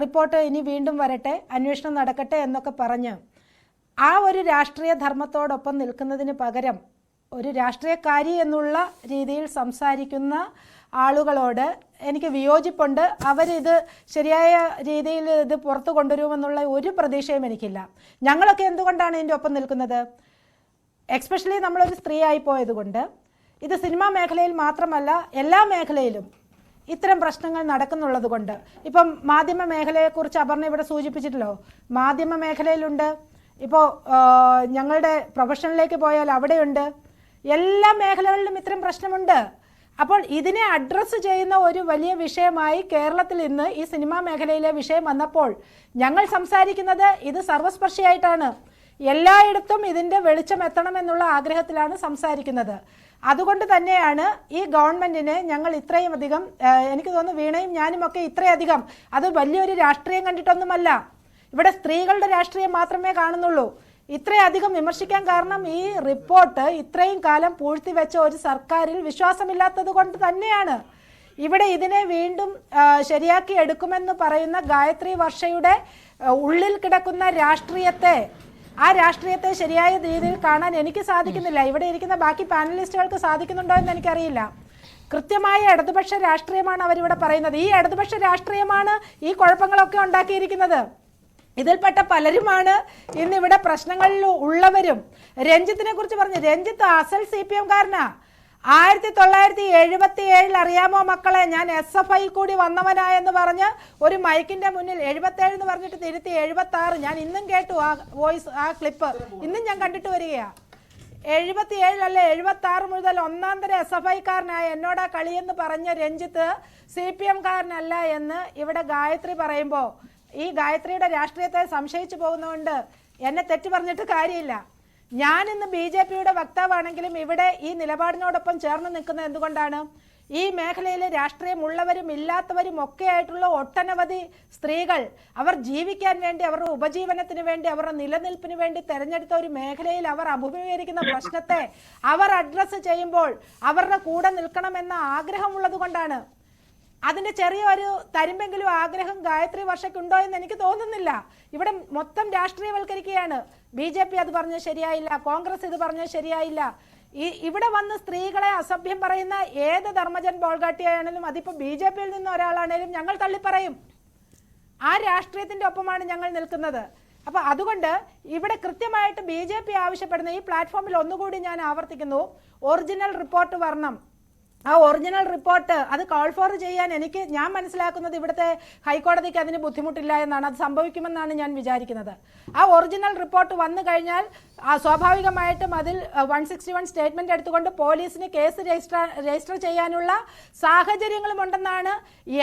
റിപ്പോർട്ട് ഇനി വീണ്ടും വരട്ടെ, അന്വേഷണം നടക്കട്ടെ എന്നൊക്കെ പറഞ്ഞ് ആ ഒരു രാഷ്ട്രീയ ധർമ്മത്തോടൊപ്പം നിൽക്കുന്നതിന് പകരം ഒരു രാഷ്ട്രീയക്കാരി എന്നുള്ള രീതിയിൽ സംസാരിക്കുന്ന ആളുകളോട് എനിക്ക് വിയോജിപ്പുണ്ട്. അവരിത് ശരിയായ രീതിയിൽ ഇത് പുറത്തു കൊണ്ടുവരുമെന്നുള്ള ഒരു പ്രതീക്ഷയും എനിക്കില്ല. ഞങ്ങളൊക്കെ എന്തുകൊണ്ടാണ് ഇതിൻ്റെ ഒപ്പം നിൽക്കുന്നത്? എക്സ്പെഷ്യലി നമ്മളൊരു സ്ത്രീ ആയി പോയതുകൊണ്ട്. ഇത് സിനിമാ മേഖലയിൽ മാത്രമല്ല, എല്ലാ മേഖലയിലും ഇത്തരം പ്രശ്നങ്ങൾ നടക്കുന്നുള്ളത് കൊണ്ട്. ഇപ്പം മാധ്യമ മേഖലയെക്കുറിച്ച് അപർണ ഇവിടെ സൂചിപ്പിച്ചിട്ടല്ലോ, മാധ്യമ മേഖലയിലുണ്ട്, ഇപ്പോൾ ഞങ്ങളുടെ പ്രൊഫഷനിലേക്ക് പോയാൽ അവിടെയുണ്ട്, എല്ലാ മേഖലകളിലും ഇത്തരം പ്രശ്നമുണ്ട്. അപ്പോൾ ഇതിനെ അഡ്രസ്സ് ചെയ്യുന്ന ഒരു വലിയ വിഷയമായി കേരളത്തിൽ ഇന്ന് ഈ സിനിമാ മേഖലയിലെ വിഷയം വന്നപ്പോൾ ഞങ്ങൾ സംസാരിക്കുന്നത് ഇത് സർവസ്പർശിയായിട്ടാണ്. എല്ലായിടത്തും ഇതിൻ്റെ വെളിച്ചം എത്തണമെന്നുള്ള ആഗ്രഹത്തിലാണ് സംസാരിക്കുന്നത്. അതുകൊണ്ട് തന്നെയാണ് ഈ ഗവൺമെന്റിനെ ഞങ്ങൾ ഇത്രയും അധികം, എനിക്ക് തോന്നുന്നു വീണയും ഞാനും ഒക്കെ ഇത്രയധികം, അത് വലിയൊരു രാഷ്ട്രീയം കണ്ടിട്ടൊന്നുമല്ല, ഇവിടെ സ്ത്രീകളുടെ രാഷ്ട്രീയം മാത്രമേ കാണുന്നുള്ളൂ, ഇത്രയധികം വിമർശിക്കാൻ കാരണം ഈ റിപ്പോർട്ട് ഇത്രയും കാലം പൂഴ്ത്തിവെച്ച ഒരു സർക്കാരിൽ വിശ്വാസമില്ലാത്തത് കൊണ്ട് തന്നെയാണ്. ഇവിടെ ഇതിനെ വീണ്ടും ശരിയാക്കി എടുക്കുമെന്ന് പറയുന്ന ഗായത്രി വർഷയുടെ ഉള്ളിൽ കിടക്കുന്ന രാഷ്ട്രീയത്തെ, ആ രാഷ്ട്രീയത്തെ ശരിയായ രീതിയിൽ കാണാൻ എനിക്ക് സാധിക്കുന്നില്ല. ഇവിടെ ഇരിക്കുന്ന ബാക്കി പാനലിസ്റ്റുകൾക്ക് സാധിക്കുന്നുണ്ടോ എന്ന് എനിക്കറിയില്ല. കൃത്യമായ ഇടതുപക്ഷ രാഷ്ട്രീയമാണ് അവരിവിടെ പറയുന്നത്. ഈ ഇടതുപക്ഷ രാഷ്ട്രീയമാണ് ഈ കുഴപ്പങ്ങളൊക്കെ ഉണ്ടാക്കിയിരിക്കുന്നത്. ഇതിൽപ്പെട്ട പലരുമാണ് ഇന്നിവിടെ പ്രശ്നങ്ങളിൽ ഉള്ളവരും. രഞ്ജിത്തിനെ കുറിച്ച് പറഞ്ഞു, രഞ്ജിത്ത് അസൽ CPM കാരനാ. 1977 അറിയാമോ മക്കളെ, ഞാൻ SFI കൂടി വന്നവനായെന്ന് പറഞ്ഞ് ഒരു മൈക്കിന്റെ മുന്നിൽ 77 എന്ന് പറഞ്ഞിട്ട് തിരുത്തി 76. ഞാൻ ഇന്നും കേട്ടു ആ വോയിസ്, ആ ക്ലിപ്പ് ഇന്നും ഞാൻ കണ്ടിട്ട് വരികയാ. 77 അല്ലെ 76 മുതൽ ഒന്നാം തരം SFI കാരനായ എന്നോടാ കളിയെന്ന് പറഞ്ഞ രഞ്ജിത്ത് CPM കാരനല്ല എന്ന് ഇവിടെ ഗായത്രി പറയുമ്പോൾ ഈ ഗായത്രിയുടെ രാഷ്ട്രീയത്തെ സംശയിച്ചു പോകുന്നതുകൊണ്ട് എന്നെ തെറ്റ് പറഞ്ഞിട്ട് കാര്യമില്ല. ഞാൻ ഇന്ന് BJPയുടെ വക്താവാണെങ്കിലും ഇവിടെ ഈ നിലപാടിനോടൊപ്പം ചേർന്ന് നിൽക്കുന്നത് എന്തുകൊണ്ടാണ്? ഈ മേഖലയിലെ രാഷ്ട്രീയമുള്ളവരും ഇല്ലാത്തവരും ഒക്കെ ആയിട്ടുള്ള ഒട്ടനവധി സ്ത്രീകൾ അവർ ജീവിക്കാൻ വേണ്ടി, അവരുടെ ഉപജീവനത്തിന് വേണ്ടി, അവരുടെ നിലനിൽപ്പിന് വേണ്ടി തെരഞ്ഞെടുത്ത ഒരു മേഖലയിൽ അവർ അഭിമുഖീകരിക്കുന്ന പ്രശ്നത്തെ അവർ അഡ്രസ്സ് ചെയ്യുമ്പോൾ അവരുടെ കൂടെ നിൽക്കണമെന്ന ആഗ്രഹമുള്ളത് കൊണ്ടാണ്. അതിന്റെ ചെറിയൊരു തരുമ്പെങ്കിലും ആഗ്രഹം ഗായത്രി വർഷയ്ക്കുണ്ടോ എന്ന് എനിക്ക് തോന്നുന്നില്ല. ഇവിടെ മൊത്തം രാഷ്ട്രീയവൽക്കരിക്കുകയാണ്. BJP അത് പറഞ്ഞത് ശരിയായില്ല, കോൺഗ്രസ് ഇത് പറഞ്ഞത് ശരിയായില്ല. ഇവിടെ വന്ന് സ്ത്രീകളെ അസഭ്യം പറയുന്ന ഏത് ധർമ്മജൻ ബോൾഗാട്ടിയാണെങ്കിലും, അതിപ്പോൾ BJPയിൽ നിന്ന് ഒരാളാണേലും ഞങ്ങൾ തള്ളിപ്പറയും. ആ രാഷ്ട്രീയത്തിന്റെ ഒപ്പമാണ് ഞങ്ങൾ നിൽക്കുന്നത്. അപ്പൊ അതുകൊണ്ട് ഇവിടെ കൃത്യമായിട്ട് BJP ആവശ്യപ്പെടുന്ന ഈ പ്ലാറ്റ്ഫോമിൽ ഒന്നുകൂടി ഞാൻ ആവർത്തിക്കുന്നു, ഒറിജിനൽ റിപ്പോർട്ട് വരണം. ആ ഒറിജിനൽ റിപ്പോർട്ട് അത് കോൾ ഫോർ ചെയ്യാൻ ഞാൻ മനസ്സിലാക്കുന്നത് ഇവിടുത്തെ ഹൈക്കോടതിക്ക് അതിന് ബുദ്ധിമുട്ടില്ല എന്നാണ്. അത് സംഭവിക്കുമെന്നാണ് ഞാൻ വിചാരിക്കുന്നത്. ആ ഒറിജിനൽ റിപ്പോർട്ട് വന്നു കഴിഞ്ഞാൽ സ്വാഭാവികമായിട്ടും അതിൽ 161 സ്റ്റേറ്റ്മെന്റ് എടുത്തുകൊണ്ട് പോലീസിന് കേസ് രജിസ്റ്റർ ചെയ്യാനുള്ള സാഹചര്യങ്ങളും ഉണ്ടെന്നാണ്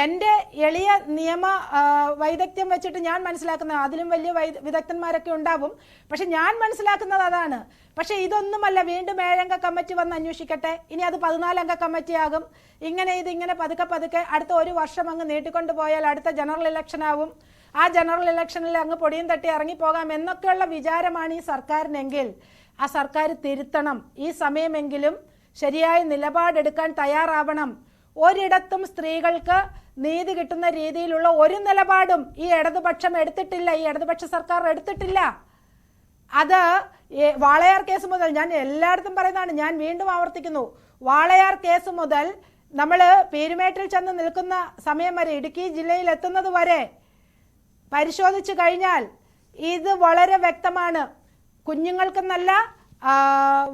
എൻ്റെ എളിയ നിയമ വൈദഗ്ധ്യം വെച്ചിട്ട് ഞാൻ മനസ്സിലാക്കുന്നത്. അതിലും വലിയ വിദഗ്ധന്മാരൊക്കെ ഉണ്ടാവും, പക്ഷെ ഞാൻ മനസ്സിലാക്കുന്നത് അതാണ്. പക്ഷെ ഇതൊന്നുമല്ല, വീണ്ടും 7 അംഗ കമ്മിറ്റി വന്ന് അന്വേഷിക്കട്ടെ, ഇനി അത് 14 അംഗ കമ്മിറ്റി ആകും. ഇതിങ്ങനെ പതുക്കെ അടുത്ത ഒരു വർഷം അങ്ങ് നീട്ടിക്കൊണ്ടു പോയാൽ അടുത്ത ജനറൽ ഇലക്ഷൻ ആവും. ആ ജനറൽ ഇലക്ഷനിൽ അങ്ങ് പൊടിയും തട്ടി ഇറങ്ങിപ്പോകാം എന്നൊക്കെയുള്ള വിചാരമാണ് ഈ സർക്കാരിനെങ്കിൽ ആ സർക്കാർ തിരുത്തണം. ഈ സമയമെങ്കിലും ശരിയായ നിലപാടെടുക്കാൻ തയ്യാറാവണം. ഒരിടത്തും സ്ത്രീകൾക്ക് നീതി കിട്ടുന്ന രീതിയിലുള്ള ഒരു നിലപാടും ഈ ഇടതുപക്ഷം എടുത്തിട്ടില്ല, ഈ ഇടതുപക്ഷ സർക്കാർ എടുത്തിട്ടില്ല. അത് വാളയാർ കേസ് മുതൽ, ഞാൻ എല്ലായിടത്തും പറയുന്നതാണ്, ഞാൻ വീണ്ടും ആവർത്തിക്കുന്നു, വാളയാർ കേസ് മുതൽ നമ്മൾ പീരുമേട്ടിൽ ചെന്ന് നിൽക്കുന്ന സമയം വരെ, ഇടുക്കി ജില്ലയിൽ എത്തുന്നത് വരെ പരിശോധിച്ചു കഴിഞ്ഞാൽ ഇത് വളരെ വ്യക്തമാണ്. കുഞ്ഞുങ്ങൾക്കെന്നല്ല,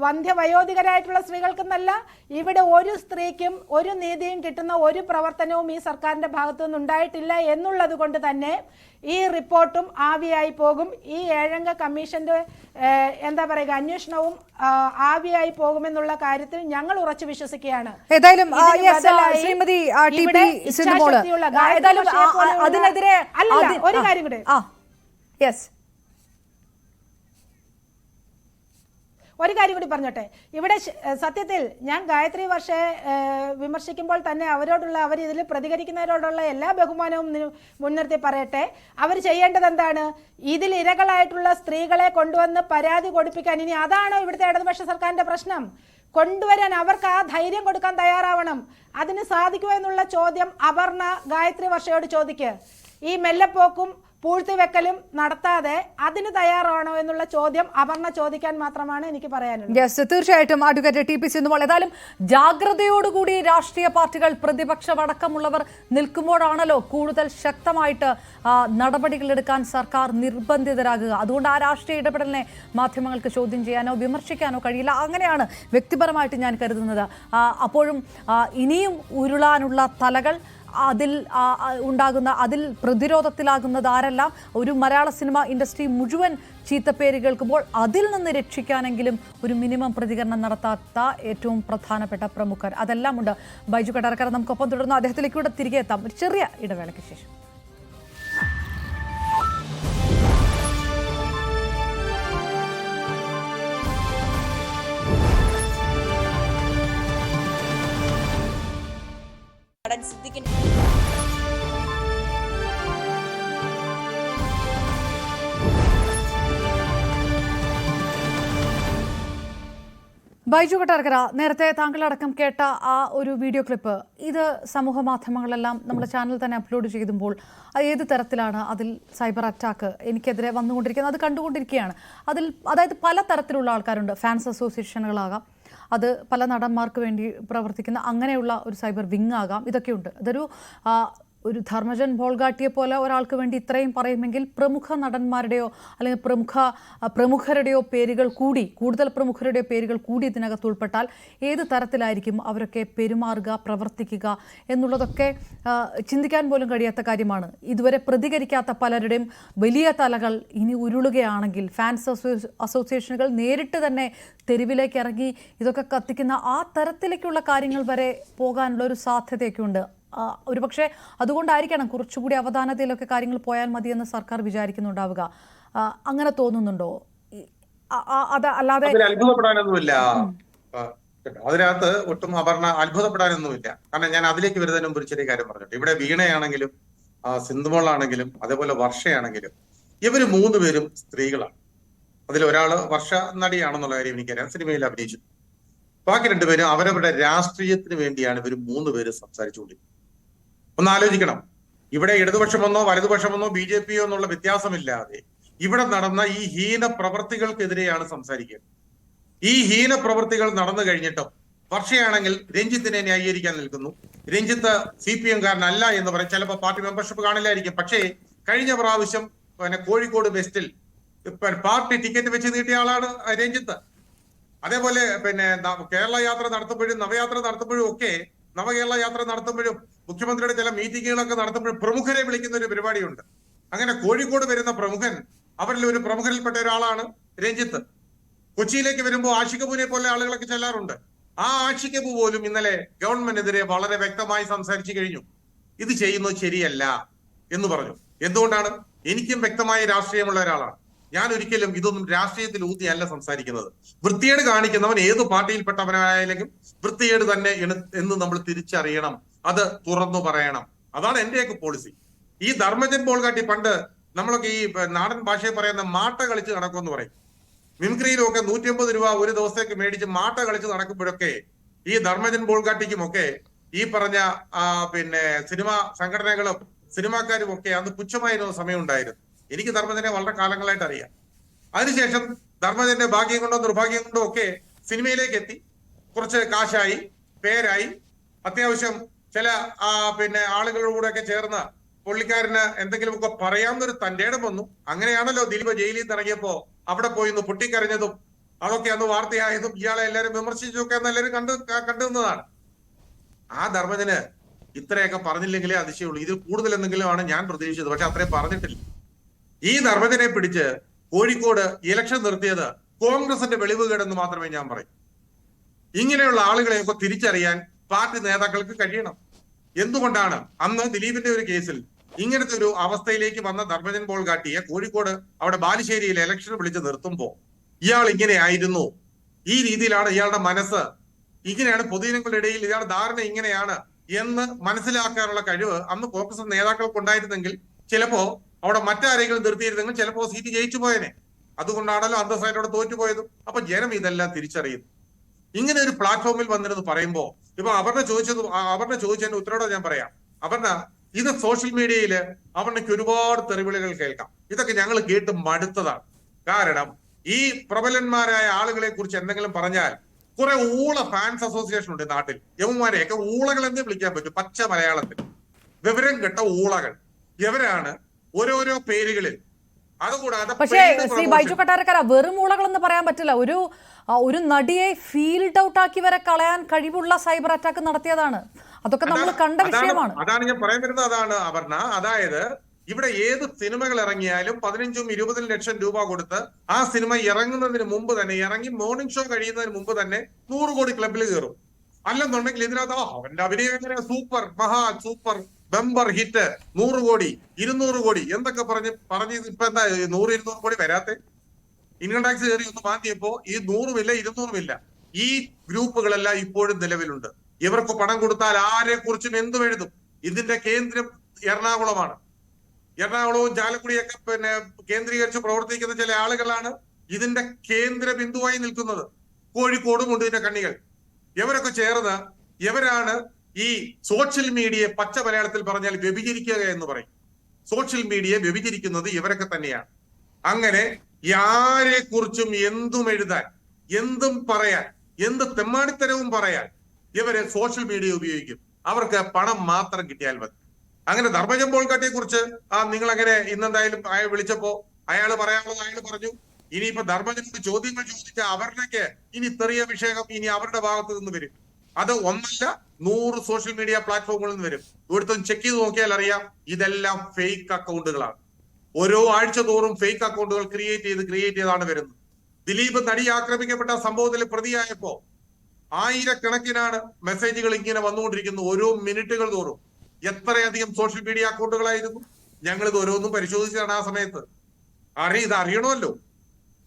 വന്ധ്യവയോധികരായിട്ടുള്ള സ്ത്രീകൾക്കെന്നല്ല, ഇവിടെ ഒരു സ്ത്രീക്കും ഒരു നീതിയും കിട്ടുന്ന ഒരു പ്രവർത്തനവും ഈ സർക്കാരിന്റെ ഭാഗത്തു നിന്നുണ്ടായിട്ടില്ല എന്നുള്ളത് കൊണ്ട് തന്നെ ഈ റിപ്പോർട്ടും ആവിയായി പോകും. ഈ 7 അംഗ കമ്മീഷന്റെ എന്താ പറയുക അന്വേഷണവും ആവിയായി പോകുമെന്നുള്ള കാര്യത്തിൽ ഞങ്ങൾ ഉറച്ചു വിശ്വസിക്കുകയാണ്. ഏതായാലും ശ്രീമതി അതിനെതിരെ ഒരു കാര്യം കൂടെ, ഒരു കാര്യം കൂടി പറഞ്ഞോട്ടെ. ഇവിടെ സത്യത്തിൽ ഞാൻ ഗായത്രി വർഷയെ വിമർശിക്കുമ്പോൾ തന്നെ അവർ ഇതിൽ പ്രതികരിക്കുന്നവരോടുള്ള എല്ലാ ബഹുമാനവും മുൻനിർത്തി പറയട്ടെ. അവർ ചെയ്യേണ്ടത് എന്താണ്? ഇതിൽ ഇരകളായിട്ടുള്ള സ്ത്രീകളെ കൊണ്ടുവന്ന് പരാതി കൊടുപ്പിക്കാൻ. ഇനി അതാണോ ഇവിടുത്തെ ഇടതുപക്ഷ സർക്കാരിന്റെ പ്രശ്നം? കൊണ്ടുവരാൻ അവർക്ക് ആ ധൈര്യം കൊടുക്കാൻ തയ്യാറാവണം. അതിന് സാധിക്കുമോ എന്നുള്ള ചോദ്യം അപർണ ഗായത്രി വർഷയോട് ചോദിക്കുക. ഈ മെല്ലപ്പോക്കും പൂഴ്ത്തിവെക്കലും നടത്താതെ അതിന് തയ്യാറാണോ എന്നുള്ള ചോദ്യം അപർണ ചോദിക്കാൻ മാത്രമാണ് എനിക്ക് പറയാനുള്ളത്. യെസ്, തീർച്ചയായിട്ടും അഡ്വക്കേറ്റ് TP സിന്ധുമോൾ, ഏതായാലും ജാഗ്രതയോടുകൂടി രാഷ്ട്രീയ പാർട്ടികൾ പ്രതിപക്ഷമടക്കമുള്ളവർ നിൽക്കുമ്പോഴാണല്ലോ കൂടുതൽ ശക്തമായിട്ട് നടപടികൾ എടുക്കാൻ സർക്കാർ നിർബന്ധിതരാകുക. അതുകൊണ്ട് ആ രാഷ്ട്രീയ ഇടപെടലിനെ മാധ്യമങ്ങൾക്ക് ചോദ്യം ചെയ്യാനോ വിമർശിക്കാനോ കഴിയില്ല. അങ്ങനെയാണ് വ്യക്തിപരമായിട്ട് ഞാൻ കരുതുന്നത്. അപ്പോഴും ഇനിയും ഉരുളാനുള്ള തലകൾ അതിൽ അതിൽ പ്രതിരോധത്തിലാകുന്നത് ആരെല്ലാം? ഒരു മലയാള സിനിമ ഇൻഡസ്ട്രി മുഴുവൻ ചീത്തപ്പേര് കേൾക്കുമ്പോൾ അതിൽ നിന്ന് രക്ഷിക്കാനെങ്കിലും ഒരു മിനിമം പ്രതികരണം നടത്താത്ത ഏറ്റവും പ്രധാനപ്പെട്ട പ്രമുഖർ, അതെല്ലാം ഉണ്ട്. ബൈജു കട്ടാരക്കര നമുക്കൊപ്പം തുടർന്ന് അദ്ദേഹത്തിലേക്ക് കൂടെ തിരികെ എത്താം ഒരു ചെറിയ ഇടവേളയ്ക്ക് ശേഷം. ബൈജു കട്ടാരക്കര, നേരത്തെ താങ്കളടക്കം കേട്ട ആ ഒരു വീഡിയോ ക്ലിപ്പ്, ഇത് സമൂഹ മാധ്യമങ്ങളെല്ലാം നമ്മുടെ ചാനൽ തന്നെ അപ്ലോഡ് ചെയ്തുമ്പോൾ ഏത് തരത്തിലാണ് അതിൽ സൈബർ അറ്റാക്ക് എനിക്കെതിരെ വന്നുകൊണ്ടിരിക്കുന്നത് അത് കണ്ടുകൊണ്ടിരിക്കുകയാണ്. അതായത് പല തരത്തിലുള്ള ആൾക്കാരുണ്ട്. ഫാൻസ് അസോസിയേഷനുകളാകാം, അത് പല നടന്മാർക്ക് വേണ്ടി പ്രവർത്തിക്കുന്ന അങ്ങനെയുള്ള ഒരു സൈബർ വിങ് ആകാം, ഇതൊക്കെയുണ്ട്. ഇതൊരു ഒരു ധർമ്മജൻ ബോൾഗാട്ടിയെ പോലെ ഒരാൾക്ക് വേണ്ടി ഇത്രയും പറയുമെങ്കിൽ പ്രമുഖ നടന്മാരുടെയോ അല്ലെങ്കിൽ പ്രമുഖരുടെയോ പേരുകൾ കൂടി, കൂടുതൽ പ്രമുഖരുടെയോ പേരുകൾ കൂടി ഇതിനകത്ത് ഉൾപ്പെട്ടാൽ ഏത് തരത്തിലായിരിക്കും അവരൊക്കെ പെരുമാറുക, പ്രവർത്തിക്കുക എന്നുള്ളതൊക്കെ ചിന്തിക്കാൻ പോലും കഴിയാത്ത കാര്യമാണ്. ഇതുവരെ പ്രതികരിക്കാത്ത പലരുടെയും വലിയ തലകൾ ഇനി ഉരുളുകയാണെങ്കിൽ ഫാൻസ് അസോസിയേഷനുകൾ നേരിട്ട് തന്നെ തെരുവിലേക്ക് ഇറങ്ങി ഇതൊക്കെ കത്തിക്കുന്ന ആ തരത്തിലേക്കുള്ള കാര്യങ്ങൾ വരെ പോകാനുള്ള ഒരു സാധ്യതയൊക്കെ ഉണ്ട്. ഒരുപക്ഷെ അതുകൊണ്ടായിരിക്കണം കുറച്ചുകൂടി അവധാനതയിലൊക്കെ കാര്യങ്ങൾ പോയാൽ മതിയെന്ന് സർക്കാർ വിചാരിക്കുന്നുണ്ടാവുക. അങ്ങനെ തോന്നുന്നുണ്ടോ? അത് അല്ലാതെ അത്ഭുതപ്പെടാനൊന്നുമില്ല. അതിനകത്ത് ഒട്ടും അപർണ അത്ഭുതപ്പെടാനൊന്നുമില്ല. കാരണം ഞാൻ അതിലേക്ക് വരുന്നതിന് മുമ്പ് ഒരു ചെറിയ കാര്യം പറഞ്ഞിട്ട്, ഇവിടെ വീണയാണെങ്കിലും സിന്ധുമോളാണെങ്കിലും അതേപോലെ വർഷയാണെങ്കിലും ഇവര് 3 പേരും സ്ത്രീകളാണ്. അതിലൊരാള് വർഷ നടിയാണെന്നുള്ള കാര്യം എനിക്കറിയാം, സിനിമയിൽ അഭിനയിച്ചു. ബാക്കി 2 പേരും അവരവരുടെ രാഷ്ട്രീയത്തിന് വേണ്ടിയാണ് ഇവർ 3 പേര് സംസാരിച്ചുകൊണ്ടിരിക്കുന്നത്. ഒന്ന് ആലോചിക്കണം, ഇവിടെ ഇടതുപക്ഷമെന്നോ വലതുപക്ഷമെന്നോ BJP എന്നുള്ള വ്യത്യാസമില്ലാതെ ഇവിടെ നടന്ന ഈ ഹീന പ്രവർത്തികൾക്കെതിരെയാണ് സംസാരിക്കുക. ഈ ഹീന പ്രവർത്തികൾ നടന്നു കഴിഞ്ഞിട്ടും വർഷയാണെങ്കിൽ രഞ്ജിത്തിനെ ന്യായീകരിക്കാൻ നിൽക്കുന്നു. രഞ്ജിത്ത് CPM കാരനല്ല എന്ന് പറയും. ചിലപ്പോൾ പാർട്ടി മെമ്പർഷിപ്പ് കാണില്ലായിരിക്കും. പക്ഷേ കഴിഞ്ഞ പ്രാവശ്യം കോഴിക്കോട് വെസ്റ്റിൽ പാർട്ടി ടിക്കറ്റ് വെച്ച് നീട്ടിയ ആളാണ് രഞ്ജിത്ത്. അതേപോലെ കേരള യാത്ര നടത്തുമ്പോഴും നവയാത്ര നടത്തുമ്പോഴും ഒക്കെ, നവകേരള യാത്ര നടത്തുമ്പോഴും മുഖ്യമന്ത്രിയുടെ ചില മീറ്റിങ്ങുകളൊക്കെ നടത്തുമ്പോഴും പ്രമുഖരെ വിളിക്കുന്ന ഒരു പരിപാടിയുണ്ട്. അങ്ങനെ കോഴിക്കോട് വരുന്ന പ്രമുഖൻ, അവരിൽ ഒരു പ്രമുഖരിൽപ്പെട്ട ഒരാളാണ് രഞ്ജിത്ത്. കൊച്ചിയിലേക്ക് വരുമ്പോൾ ആഷിഖബുവിനെ പോലെ ആളുകളൊക്കെ ചെല്ലാറുണ്ട്. ആ ആഷിഖബു പോലും ഇന്നലെ ഗവൺമെന്റിനെതിരെ വളരെ വ്യക്തമായി സംസാരിച്ചു കഴിഞ്ഞു. ഇത് ചെയ്യുന്നത് ശരിയല്ല എന്ന് പറഞ്ഞു. എന്തുകൊണ്ടാണ്? എനിക്കും വ്യക്തമായ രാഷ്ട്രീയമുള്ള ഒരാളാണ്. ഞാൻ ഒരിക്കലും ഇതൊന്നും രാഷ്ട്രീയത്തിൽ ഊന്നിയല്ല സംസാരിക്കുന്നത്. വൃത്തികേട് കാണിക്കുന്നവൻ ഏത് പാർട്ടിയിൽപ്പെട്ടവനായാലും വൃത്തികേട് തന്നെ എന്ന് നമ്മൾ തിരിച്ചറിയണം, അത് തുറന്നു പറയണം. അതാണ് എന്റെയൊക്കെ പോളിസി. ഈ ധർമ്മജൻ ബോൾഗാട്ടി, പണ്ട് നമ്മളൊക്കെ ഈ നാടൻ ഭാഷയിൽ പറയുന്ന മാട്ട കളിച്ച് നടക്കുമെന്ന് പറയും. മിമിക്രിയിലൊക്കെ 150 രൂപ ഒരു ദിവസത്തേക്ക് മേടിച്ച് മാട്ട കളിച്ച് നടക്കുമ്പോഴൊക്കെ ഈ ധർമ്മജൻ ബോൾഗാട്ടിക്കുമൊക്കെ ഈ പറഞ്ഞ സിനിമാ സംഘടനകളും സിനിമാക്കാരും ഒക്കെ അന്ന് പുച്ഛമായിരുന്ന സമയം ഉണ്ടായിരുന്നു. എനിക്ക് ധർമ്മജനെ വളരെ കാലങ്ങളായിട്ട് അറിയാം. അതിനുശേഷം ധർമ്മജന്റെ ഭാഗ്യം കൊണ്ടോ നിർഭാഗ്യം കൊണ്ടോ ഒക്കെ സിനിമയിലേക്ക് എത്തി, കുറച്ച് കാശായി, പേരായി, അത്യാവശ്യം ചില ആളുകളുടെ കൂടെ ഒക്കെ ചേർന്ന് പുള്ളിക്കാരന് എന്തെങ്കിലുമൊക്കെ പറയാവുന്നൊരു തന്റെ ഇടം വന്നു. അങ്ങനെയാണല്ലോ ദിലീപ് ജയിലിൽ നിന്ന് ഇറങ്ങിയപ്പോ അവിടെ പോയി ഒന്ന് പൊട്ടിക്കരഞ്ഞതും അതൊക്കെ അന്ന് വാർത്തയായതും ഇയാളെ എല്ലാവരും വിമർശിച്ചൊക്കെ അന്ന് എല്ലാവരും കണ്ടുനിന്നതാണ്. ആ ധർമ്മജന് ഇത്രയൊക്കെ പറഞ്ഞില്ലെങ്കിലേ അതിശയുള്ളൂ. ഇതിൽ കൂടുതൽ എന്തെങ്കിലുമാണ് ഞാൻ പ്രതീക്ഷിച്ചത്. പക്ഷെ അത്രയും പറഞ്ഞിട്ടില്ല. ഈ ധർമ്മജനെ പിടിച്ച് കോഴിക്കോട് ഇലക്ഷൻ നിർത്തിയത് കോൺഗ്രസിന്റെ വെളിവുകേടെന്ന് മാത്രമേ ഞാൻ പറയൂ. ഇങ്ങനെയുള്ള ആളുകളെയൊക്കെ തിരിച്ചറിയാൻ പാർട്ടി നേതാക്കൾക്ക് കഴിയണം. എന്തുകൊണ്ടാണ് അന്ന് ദിലീപിന്റെ ഒരു കേസിൽ ഇങ്ങനത്തെ ഒരു അവസ്ഥയിലേക്ക് വന്ന ധർമ്മജൻ ബോൾഗാട്ടിയെ കോഴിക്കോട് അവിടെ ബാലുശ്ശേരിയിൽ ഇലക്ഷൻ വിളിച്ച് നിർത്തുമ്പോ ഇയാൾ ഇങ്ങനെയായിരുന്നു, ഈ രീതിയിലാണ് ഇയാളുടെ മനസ്സ്, ഇങ്ങനെയാണ് പൊതുജനങ്ങളുടെ ഇടയിൽ ഇയാളുടെ ധാരണ ഇങ്ങനെയാണ് എന്ന് മനസ്സിലാക്കാനുള്ള കഴിവ് അന്ന് കോൺഗ്രസ് നേതാക്കൾക്ക് ഉണ്ടായിരുന്നെങ്കിൽ ചിലപ്പോ അവിടെ മറ്റാരെങ്കിലും നിർത്തിയിരുന്നെങ്കിൽ ചിലപ്പോ സീറ്റ് ജയിച്ചു പോയനെ. അതുകൊണ്ടാണല്ലോ അന്തസ്സായിട്ടവിടെ തോറ്റുപോയതും. അപ്പൊ ജനം ഇതെല്ലാം തിരിച്ചറിയുന്നു. ഇങ്ങനെ ഒരു പ്ലാറ്റ്ഫോമിൽ വന്നിരുന്ന് പറയുമ്പോ ഇപ്പൊ അവരുടെ ചോദിച്ചതിന്റെ ഉത്തരവോടെ ഞാൻ പറയാം. ഇത് സോഷ്യൽ മീഡിയയിൽ അവർക്ക് ഒരുപാട് തെറിവിളികൾ കേൾക്കാം. ഇതൊക്കെ ഞങ്ങൾ കേട്ട് മടുത്തതാണ്. കാരണം ഈ പ്രബലന്മാരായ ആളുകളെ കുറിച്ച് എന്തെങ്കിലും പറഞ്ഞാൽ കുറെ ഊള ഫാൻസ് അസോസിയേഷൻ ഉണ്ട് നാട്ടിൽ. യവന്മാരെയൊക്കെ ഊളകൾ എന്ന് വിളിക്കാൻ പറ്റും പച്ച മലയാളത്തിൽ. വിവരം കെട്ട ഊളകൾ. ഇവരാണ് ഓരോരോ പേരുകളിൽ അതുകൂടാതെ പക്ഷേ ശ്രീ ബൈജു കൊട്ടാരക്കര വെറും ഊളകളെന്ന് പറയാൻ പറ്റില്ല. ഒരു നടിയെ ഫീൽഡ് ഔട്ട് ആക്കി വരെ കളയാൻ കഴിവുള്ള സൈബർ അറ്റാക്ക് നടത്തിയതാണ്. അതൊക്കെ നമ്മൾ കണ്ട വിഷയമാണ്. അതാണ് ഞാൻ പറയാൻ വരുന്നത്. അതാണ് അപർണ. അതായത് ഇവിടെ ഏത് സിനിമകൾ ഇറങ്ങിയാലും 15-20 ലക്ഷം രൂപ കൊടുത്ത് ആ സിനിമ ഇറങ്ങുന്നതിന് മുമ്പ് തന്നെ, ഇറങ്ങി മോർണിംഗ് ഷോ കഴിയുന്നതിന് മുമ്പ് തന്നെ 100 കോടി ക്ലബിൽ കയറും. അല്ലെന്നുണ്ടെങ്കിൽ ഇതിനകത്ത് അവന്റെ അഭിനയം സൂപ്പർ മഹാ സൂപ്പർ ബമ്പർ ഹിറ്റ് 100 കോടി 200 കോടി എന്തൊക്കെ പറഞ്ഞ് ഇപ്പൊ എന്താ 100-200 കോടി വരാത്തെ? ഇൻകം ടാക്സ് കയറി ഒന്ന് മാറ്റിയപ്പോ ഈ 100-ഇല്ല 200-ഇല്ല. ഈ ഗ്രൂപ്പുകളെല്ലാം ഇപ്പോഴും നിലവിലുണ്ട്. ഇവർക്ക് പണം കൊടുത്താൽ ആരെ കുറിച്ചും എന്തും എഴുതും. ഇതിന്റെ കേന്ദ്രം എറണാകുളമാണ്. എറണാകുളവും ചാലക്കുടിയൊക്കെ കേന്ദ്രീകരിച്ച് പ്രവർത്തിക്കുന്ന ചില ആളുകളാണ് ഇതിന്റെ കേന്ദ്ര ബിന്ദുവായി നിൽക്കുന്നത്. കോഴിക്കോടും ഉണ്ട് ഇതിന്റെ കണ്ണികൾ. ഇവരൊക്കെ ചേർന്ന് ഇവരാണ് ഈ സോഷ്യൽ മീഡിയയെ പച്ച മലയാളത്തിൽ പറഞ്ഞാൽ വ്യഭിചരിക്കുക എന്ന് പറയും. സോഷ്യൽ മീഡിയയെ വ്യഭിചരിക്കുന്നത് ഇവരൊക്കെ തന്നെയാണ്. അങ്ങനെ ആരെ കുറിച്ചും എന്തും എഴുതാൻ, എന്തും പറയാൻ, എന്ത് തെമ്മാടിത്തരവും പറയാൻ ഇവര് സോഷ്യൽ മീഡിയ ഉപയോഗിക്കും. അവർക്ക് പണം മാത്രം കിട്ടിയാൽ മതി. അങ്ങനെ ധർമ്മജൻ പോൾക്കാട്ടിയെ കുറിച്ച് നിങ്ങൾ അങ്ങനെ ഇന്നെന്തായാലും വിളിച്ചപ്പോ അയാൾ പറയാനുള്ളത് അയാൾ പറഞ്ഞു. ഇനിയിപ്പോ ധർമ്മജനോട് ചോദ്യങ്ങൾ ചോദിച്ച അവരുടെയൊക്കെ ഇനി തെറിയ വിഷയം ഇനി അവരുടെ ഭാഗത്ത് നിന്ന് വരും. അത് ഒന്നല്ല 100 സോഷ്യൽ മീഡിയ പ്ലാറ്റ്ഫോമുകളിൽ നിന്ന് വരും. ഇവിടുത്തെ ചെക്ക് ചെയ്ത് നോക്കിയാൽ അറിയാം ഇതെല്ലാം ഫേക്ക് അക്കൗണ്ടുകളാണ്. ഓരോ ആഴ്ച തോറും ഫേക്ക് അക്കൗണ്ടുകൾ ക്രിയേറ്റ് ചെയ്താണ് വരുന്നത്. ദിലീപ് നടി ആക്രമിക്കപ്പെട്ട സംഭവത്തിൽ പ്രതിയായപ്പോ ആയിരക്കണക്കിനാണ് മെസ്സേജുകൾ ഇങ്ങനെ വന്നുകൊണ്ടിരിക്കുന്നു ഓരോ മിനിറ്റുകൾ തോറും. എത്രയധികം സോഷ്യൽ മീഡിയ അക്കൗണ്ടുകളായിരുന്നു. ഞങ്ങൾ ഇത് ഓരോന്നും പരിശോധിച്ചാണ് ആ സമയത്ത്. ഇത് അറിയണമല്ലോ.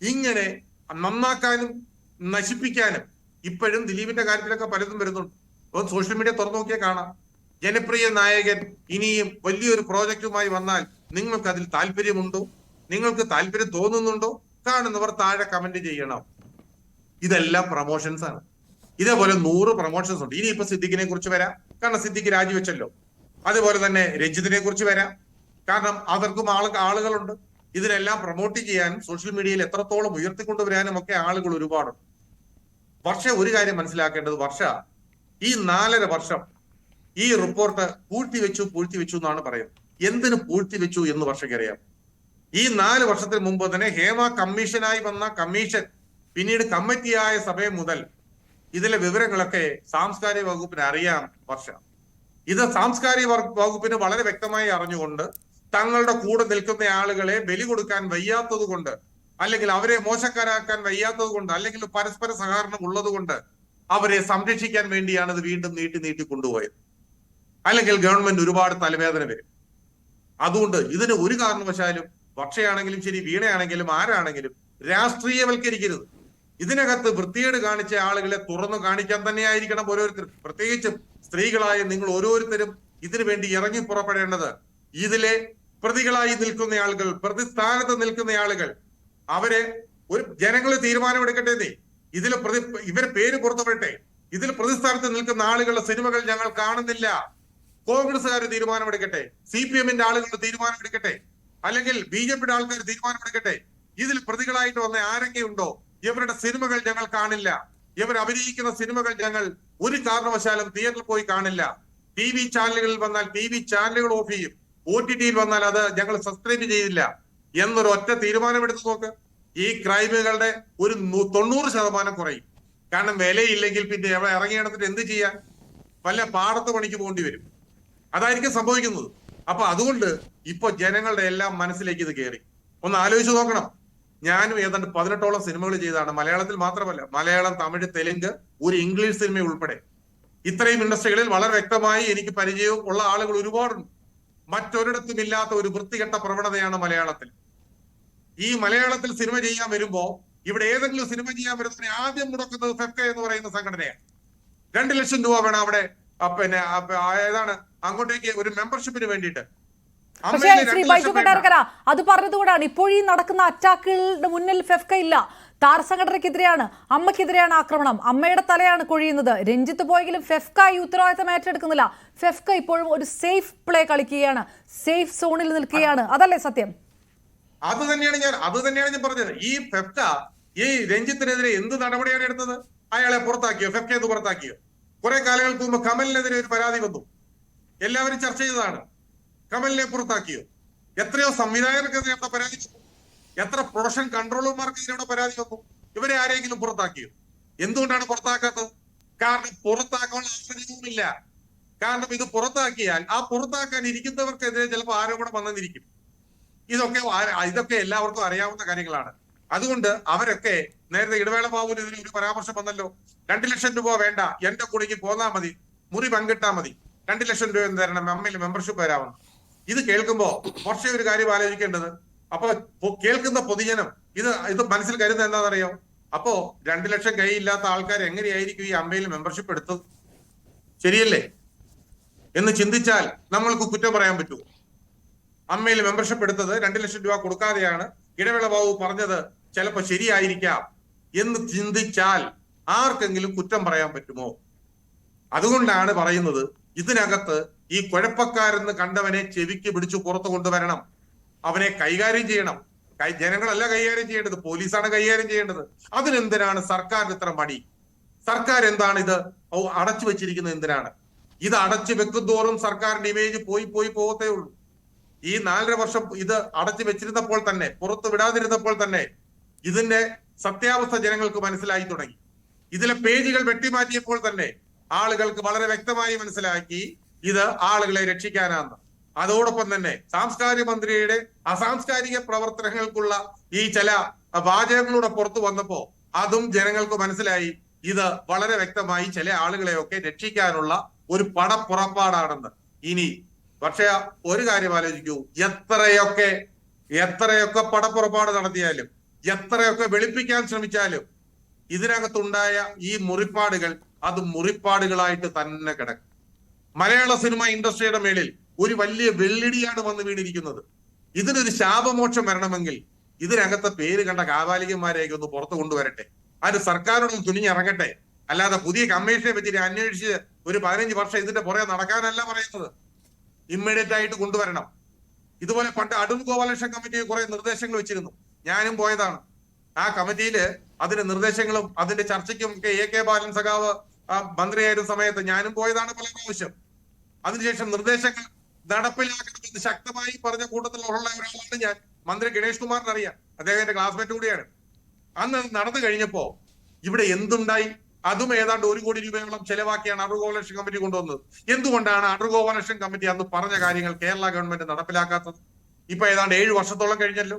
ഇങ്ങനെ നന്നാക്കാനും നശിപ്പിക്കാനും ഇപ്പോഴും ദിലീപിന്റെ കാര്യത്തിലൊക്കെ പലതും വരുന്നുണ്ട്. ഒന്ന് സോഷ്യൽ മീഡിയ തുറന്നു നോക്കിയാൽ കാണാം. ജനപ്രിയ നായകൻ ഇനിയും വലിയൊരു പ്രോജക്റ്റുമായി വന്നാൽ നിങ്ങൾക്ക് അതിൽ താല്പര്യമുണ്ടോ? നിങ്ങൾക്ക് താല്പര്യം തോന്നുന്നുണ്ടോ? കാണുന്നവർ താഴെ കമന്റ് ചെയ്യണം. ഇതെല്ലാം പ്രൊമോഷൻസ് ആണ്. ഇതേപോലെ 100 പ്രൊമോഷൻസ് ഉണ്ട്. ഇനിയിപ്പോ സിദ്ദിഖിനെ കുറിച്ച് വരാം, കാരണം സിദ്ദിഖ് രാജിവെച്ചല്ലോ. അതുപോലെ തന്നെ രഞ്ജിത്തിനെ കുറിച്ച് വരാം, കാരണം അവർക്കും ആളുകളുണ്ട്. ഇതിനെല്ലാം പ്രൊമോട്ട് ചെയ്യാനും സോഷ്യൽ മീഡിയയിൽ എത്രത്തോളം ഉയർത്തിക്കൊണ്ടുവരാനും ഒക്കെ ആളുകൾ ഒരുപാടുണ്ട്. വർഷ ഒരു കാര്യം മനസ്സിലാക്കേണ്ടത്, വർഷ ഈ 4.5 വർഷം ഈ റിപ്പോർട്ട് പൂഴ്ത്തിവെച്ചു എന്നാണ് പറയുന്നത്. എന്തിനു പൂഴ്ത്തിവെച്ചു എന്ന് വർഷയ്ക്കറിയാം. ഈ 4 വർഷത്തിന് മുമ്പ് തന്നെ ഹേമ കമ്മീഷനായി വന്ന കമ്മീഷൻ പിന്നീട് കമ്മിറ്റിയായ സമയം മുതൽ ഇതിലെ വിവരങ്ങളൊക്കെ സാംസ്കാരിക വകുപ്പിന് അറിയാം. വർഷ ഇത് സാംസ്കാരിക വകുപ്പിന് വളരെ വ്യക്തമായി അറിഞ്ഞുകൊണ്ട് തങ്ങളുടെ കൂടെ നിൽക്കുന്ന ആളുകളെ ബലി കൊടുക്കാൻ വയ്യാത്തത് കൊണ്ട്, അല്ലെങ്കിൽ അവരെ മോശക്കാരാക്കാൻ വയ്യാത്തത് കൊണ്ട്, അല്ലെങ്കിൽ പരസ്പര സഹകരണം ഉള്ളത് കൊണ്ട് അവരെ സംരക്ഷിക്കാൻ വേണ്ടിയാണ് ഇത് വീണ്ടും നീട്ടി കൊണ്ടുപോയത്. അല്ലെങ്കിൽ ഗവൺമെന്റ് ഒരുപാട് തലവേദന വരും. അതുകൊണ്ട് ഇതിന് ഒരു കാരണവശാലും വർഷയാണെങ്കിലും ശരി, വീണയാണെങ്കിലും ആരാണെങ്കിലും രാഷ്ട്രീയവൽക്കരിക്കരുത്. ഇതിനകത്ത് വൃത്തികേട് കാണിച്ച ആളുകളെ തുറന്നു കാണിക്കാൻ തന്നെയായിരിക്കണം ഓരോരുത്തരും. പ്രത്യേകിച്ചും സ്ത്രീകളായ നിങ്ങൾ ഓരോരുത്തരും ഇതിനു വേണ്ടി ഇറങ്ങി പുറപ്പെടേണ്ടത്. ഇതിലെ പ്രതികളായി നിൽക്കുന്ന ആളുകൾ, പ്രതിസ്ഥാനത്ത് നിൽക്കുന്ന ആളുകൾ, അവരെ ഒരു ജനങ്ങൾ തീരുമാനമെടുക്കട്ടെ. ഇവരെ പേര് പുറത്തുവിടട്ടെ. ഇതിൽ പ്രതിസ്ഥാനത്ത് നിൽക്കുന്ന ആളുകളുടെ സിനിമകൾ ഞങ്ങൾ കാണുന്നില്ല. കോൺഗ്രസ്സുകാർ തീരുമാനമെടുക്കട്ടെ, CPM-ന്റെ ആളുകൾ തീരുമാനമെടുക്കട്ടെ, അല്ലെങ്കിൽ BJP-യുടെ ആൾക്കാർ തീരുമാനമെടുക്കട്ടെ. ഇതിൽ പ്രതികളായിട്ട് വന്ന ആരൊക്കെയുണ്ടോ ഇവരുടെ സിനിമകൾ ഞങ്ങൾ കാണില്ല. ഇവർ അഭിനയിക്കുന്ന സിനിമകൾ ഞങ്ങൾ ഒരു കാരണവശാലും തിയേറ്ററിൽ പോയി കാണില്ല. TV ചാനലുകളിൽ വന്നാൽ TV ചാനലുകൾ ഓഫ് ചെയ്യും. OTT-യിൽ വന്നാൽ അത് ഞങ്ങൾ സബ്സ്ക്രൈബ് ചെയ്യില്ല എന്നൊരു ഒറ്റ തീരുമാനമെടുത്ത് നോക്ക്. ഈ ക്രൈമുകളുടെ ഒരു 90% കുറയും. കാരണം വിലയില്ലെങ്കിൽ പിന്നെ ഇറങ്ങിയിടത്തിട്ട് എന്ത് ചെയ്യാൻ? വല്ല പാടത്ത് പണിക്ക് പോകേണ്ടി വരും. അതായിരിക്കും സംഭവിക്കുന്നത്. അപ്പൊ അതുകൊണ്ട് ഇപ്പൊ ജനങ്ങളുടെ എല്ലാം മനസ്സിലേക്ക് ഇത് കയറി. ഒന്ന് ആലോചിച്ച് നോക്കണം. ഞാനും ഏതാണ്ട് 18ഓളം സിനിമകൾ ചെയ്തതാണ്. മലയാളത്തിൽ മാത്രമല്ല, മലയാളം, തമിഴ്, തെലുങ്ക്, ഒരു ഇംഗ്ലീഷ് സിനിമ ഉൾപ്പെടെ. ഇത്രയും ഇൻഡസ്ട്രികളിൽ വളരെ വ്യക്തമായി എനിക്ക് പരിചയവും ഉള്ള ആളുകൾ ഒരുപാടുണ്ട്. മറ്റൊരിടത്തും ഇല്ലാത്ത ഒരു വൃത്തികെട്ട പ്രവണതയാണ് മലയാളത്തിൽ. ഈ മലയാളത്തിൽ സിനിമ ചെയ്യാൻ വരുമ്പോ ഇവിടെ ഏതെങ്കിലും സിനിമ ചെയ്യാൻ വരുന്നതിന് ആദ്യം മുടക്കുന്നത് ഫെഫ്ക എന്ന് പറയുന്ന സംഘടനയാണ്. 2 ലക്ഷം രൂപ വേണം അവിടെ ഏതാണ് അങ്ങോട്ടേക്ക് ഒരു മെമ്പർഷിപ്പിന് വേണ്ടിയിട്ട്. പക്ഷേ ശ്രീ ബൈജു കൊട്ടാരക്കര അത് പറഞ്ഞതുകൊണ്ടാണ് ഇപ്പോൾ ഈ നടക്കുന്ന അറ്റാക്കുകളുടെ മുന്നിൽ ഫെഫ്ക ഇല്ല. താരസംഘടനയ്ക്കെതിരെയാണ്, അമ്മയ്ക്കെതിരെയാണ് ആക്രമണം. അമ്മയുടെ തലയാണ് കൊഴിയുന്നത്. രഞ്ജിത്ത് പോയെങ്കിലും ഫെഫ്ക ഈ ഉത്തരവാദിത്തം ഏറ്റെടുക്കുന്നില്ല. ഫെഫ്ക ഇപ്പോഴും ഒരു സേഫ് പ്ലേ കളിക്കുകയാണ്, സേഫ് സോണിൽ നിൽക്കുകയാണ്. അതല്ലേ സത്യം? അത് തന്നെയാണ് ഞാൻ പറഞ്ഞത്. ഈ ഫെഫ്ക ഈ രഞ്ജിത്തിനെതിരെ എന്ത് നടപടിയാണ് എടുത്തത്? അയാളെ പുറത്താക്കിയോ? ഫെഫ്ക എന്ന് പുറത്താക്കിയോ? കുറെ കാലങ്ങൾക്ക് മുമ്പ് കമലിനെതിരെ ഒരു പരാതി വന്നു. എല്ലാവരും ചർച്ച ചെയ്തതാണ്. കമലിനെ പുറത്താക്കിയോ? എത്രയോ സംവിധായകർക്കെതിരെ പരാതി. എത്ര പ്രൊഡക്ഷൻ കൺട്രോളർമാർക്ക് ഇതിനോട് പരാതി വന്നു? ഇവരെ ആരെങ്കിലും പുറത്താക്കിയോ? എന്തുകൊണ്ടാണ് പുറത്താക്കാത്തത്? കാരണം പുറത്താക്കാനുള്ള ആവശ്യമില്ല. കാരണം ഇത് പുറത്താക്കിയാൽ ആ പുറത്താക്കാൻ ഇരിക്കുന്നവർക്കെതിരെ ചിലപ്പോൾ ആരോപണം വന്നെന്നിരിക്കും. ഇതൊക്കെ എല്ലാവർക്കും അറിയാവുന്ന കാര്യങ്ങളാണ്. അതുകൊണ്ട് അവരൊക്കെ നേരത്തെ ഇടവേള ബാബുവിന് ഇതിന് ഒരു പരാമർശം വന്നല്ലോ, 2 ലക്ഷം രൂപ വേണ്ട, എന്റെ കൂടെക്ക് പോന്നാ മതി, മുറി പങ്കിട്ടാ മതി, 2 ലക്ഷം രൂപ എന്ന് തരണം, അമ്മയിൽ മെമ്പർഷിപ്പ് വരാമെന്ന്. ഇത് കേൾക്കുമ്പോ പക്ഷേ ഒരു കാര്യം ആലോചിക്കേണ്ടത്, അപ്പൊ കേൾക്കുന്ന പൊതുജനം ഇത് മനസ്സിൽ കരുതുന്നത് എന്താണെന്നറിയോ? അപ്പോ 2 ലക്ഷം കൈയില്ലാത്ത ആൾക്കാർ എങ്ങനെയായിരിക്കും ഈ അമ്മയിൽ മെമ്പർഷിപ്പ് എടുത്തത്? ശരിയല്ലേ എന്ന് ചിന്തിച്ചാൽ നമ്മൾക്ക് കുറ്റം പറയാൻ പറ്റൂ? അമ്മയിൽ മെമ്പർഷിപ്പ് എടുത്തത് 2 ലക്ഷം രൂപ കൊടുക്കാതെയാണ് ഇടവേള ബാബു പറഞ്ഞത്, ചിലപ്പോ ശരിയായിരിക്കാം എന്ന് ചിന്തിച്ചാൽ ആർക്കെങ്കിലും കുറ്റം പറയാൻ പറ്റുമോ? അതുകൊണ്ടാണ് പറയുന്നത്, ഇതിനകത്ത് ഈ കുഴപ്പക്കാരെന്ന് കണ്ടവനെ ചെവിക്ക് പിടിച്ചു പുറത്തു കൊണ്ടുവരണം, അവനെ കൈകാര്യം ചെയ്യണം. ജനങ്ങളല്ല കൈകാര്യം ചെയ്യേണ്ടത്, പോലീസാണ് കൈകാര്യം ചെയ്യേണ്ടത്. അതിനെന്തിനാണ് സർക്കാരിന് ഇത്ര മടി? സർക്കാർ എന്താണ് ഇത് അടച്ചു വെച്ചിരിക്കുന്നത്? എന്തിനാണ് ഇത് അടച്ചു വെക്കും തോറും സർക്കാരിന്റെ ഇമേജ് പോകത്തേ ഉള്ളൂ. ഈ 4.5 വർഷം ഇത് അടച്ചു വെച്ചിരുന്നപ്പോൾ തന്നെ, പുറത്തു വിടാതിരുന്നപ്പോൾ തന്നെ ഇതിന്റെ സത്യാവസ്ഥ ജനങ്ങൾക്ക് മനസ്സിലായി തുടങ്ങി. ഇതിലെ പേജുകൾ വെട്ടിമാറ്റിയപ്പോൾ തന്നെ ആളുകൾക്ക് വളരെ വ്യക്തമായി മനസ്സിലാക്കി ഇത് ആളുകളെ രക്ഷിക്കാനാണ്. അതോടൊപ്പം തന്നെ സാംസ്കാരിക മന്ത്രിയുടെ അസാംസ്കാരിക പ്രവർത്തനങ്ങൾക്കുള്ള ഈ ചില വാചകങ്ങളുടെ പുറത്തു വന്നപ്പോ അതും ജനങ്ങൾക്ക് മനസ്സിലായി ഇത് വളരെ വ്യക്തമായി ചില ആളുകളെയൊക്കെ രക്ഷിക്കാനുള്ള ഒരു പടപ്പുറപ്പാടാണെന്ന്. ഇനി പക്ഷെ ഒരു കാര്യം ആലോചിക്കൂ, എത്രയൊക്കെ പടപ്പുറപ്പാട് നടത്തിയാലും, എത്രയൊക്കെ വെളുപ്പിക്കാൻ ശ്രമിച്ചാലും ഇതിനകത്തുണ്ടായ ഈ മുറിപ്പാടുകൾ അത് മുറിപ്പാടുകളായിട്ട് തന്നെ കിടക്കും. മലയാള സിനിമ ഇൻഡസ്ട്രിയുടെ മേളിൽ ഒരു വലിയ വെള്ളിടിയാണ് വന്ന് വീണിരിക്കുന്നത്. ഇതിനൊരു ശാപമോക്ഷം വരണമെങ്കിൽ ഇതിനകത്തെ പേര് കണ്ട കാപാലികന്മാരെയൊക്കെ ഒന്ന് പുറത്തു കൊണ്ടുവരട്ടെ. അത് സർക്കാരോടൊന്ന് തുനിഞ്ഞിറങ്ങട്ടെ. അല്ലാതെ പുതിയ കമ്മീഷനെ പറ്റി അന്വേഷിച്ച് ഒരു 15 വർഷം ഇതിന്റെ പുറകെ നടക്കാനല്ല പറയുന്നത്. ഇമ്മീഡിയറ്റ് ആയിട്ട് കൊണ്ടുവരണം. ഇതുപോലെ പണ്ട് അടൂർ ഗോപാലകൃഷ്ണൻ കമ്മിറ്റി കുറെ നിർദ്ദേശങ്ങൾ വെച്ചിരുന്നു, ഞാനും പോയതാണ്. ആ കമ്മിറ്റിയില് അതിന്റെ നിർദ്ദേശങ്ങളും അതിന്റെ ചർച്ചയ്ക്കും ഒക്കെ AK ബാലൻ സഖാവ് മന്ത്രിയായിരുന്ന സമയത്ത് ഞാനും പോയതാണ് പല പ്രാവശ്യം. അതിനുശേഷം നിർദ്ദേശങ്ങൾ നടപ്പിലാക്കണമെന്ന് ശക്തമായി പറഞ്ഞ കൂട്ടത്തിലുള്ള ഒരാളാണ് ഞാൻ. മന്ത്രി ഗണേഷ് കുമാറിന് അറിയാം, അദ്ദേഹത്തിന്റെ ക്ലാസ്മേറ്റ് കൂടിയാണ്. അന്ന് നടന്നു കഴിഞ്ഞപ്പോ ഇവിടെ എന്തുണ്ടായി? അതും ഏതാണ്ട് 1 കോടി രൂപയോളം ചെലവാക്കിയാണ് അടൂർ ഗോപാലകൃഷ്ണൻ കമ്മിറ്റി കൊണ്ടുവന്നത്. എന്തുകൊണ്ടാണ് അടൂർ ഗോപാലകൃഷ്ണൻ കമ്മിറ്റി അന്ന് പറഞ്ഞ കാര്യങ്ങൾ കേരള ഗവൺമെന്റ് നടപ്പിലാക്കാത്തത്? ഇപ്പൊ ഏതാണ്ട് 7 വർഷത്തോളം കഴിഞ്ഞല്ലോ.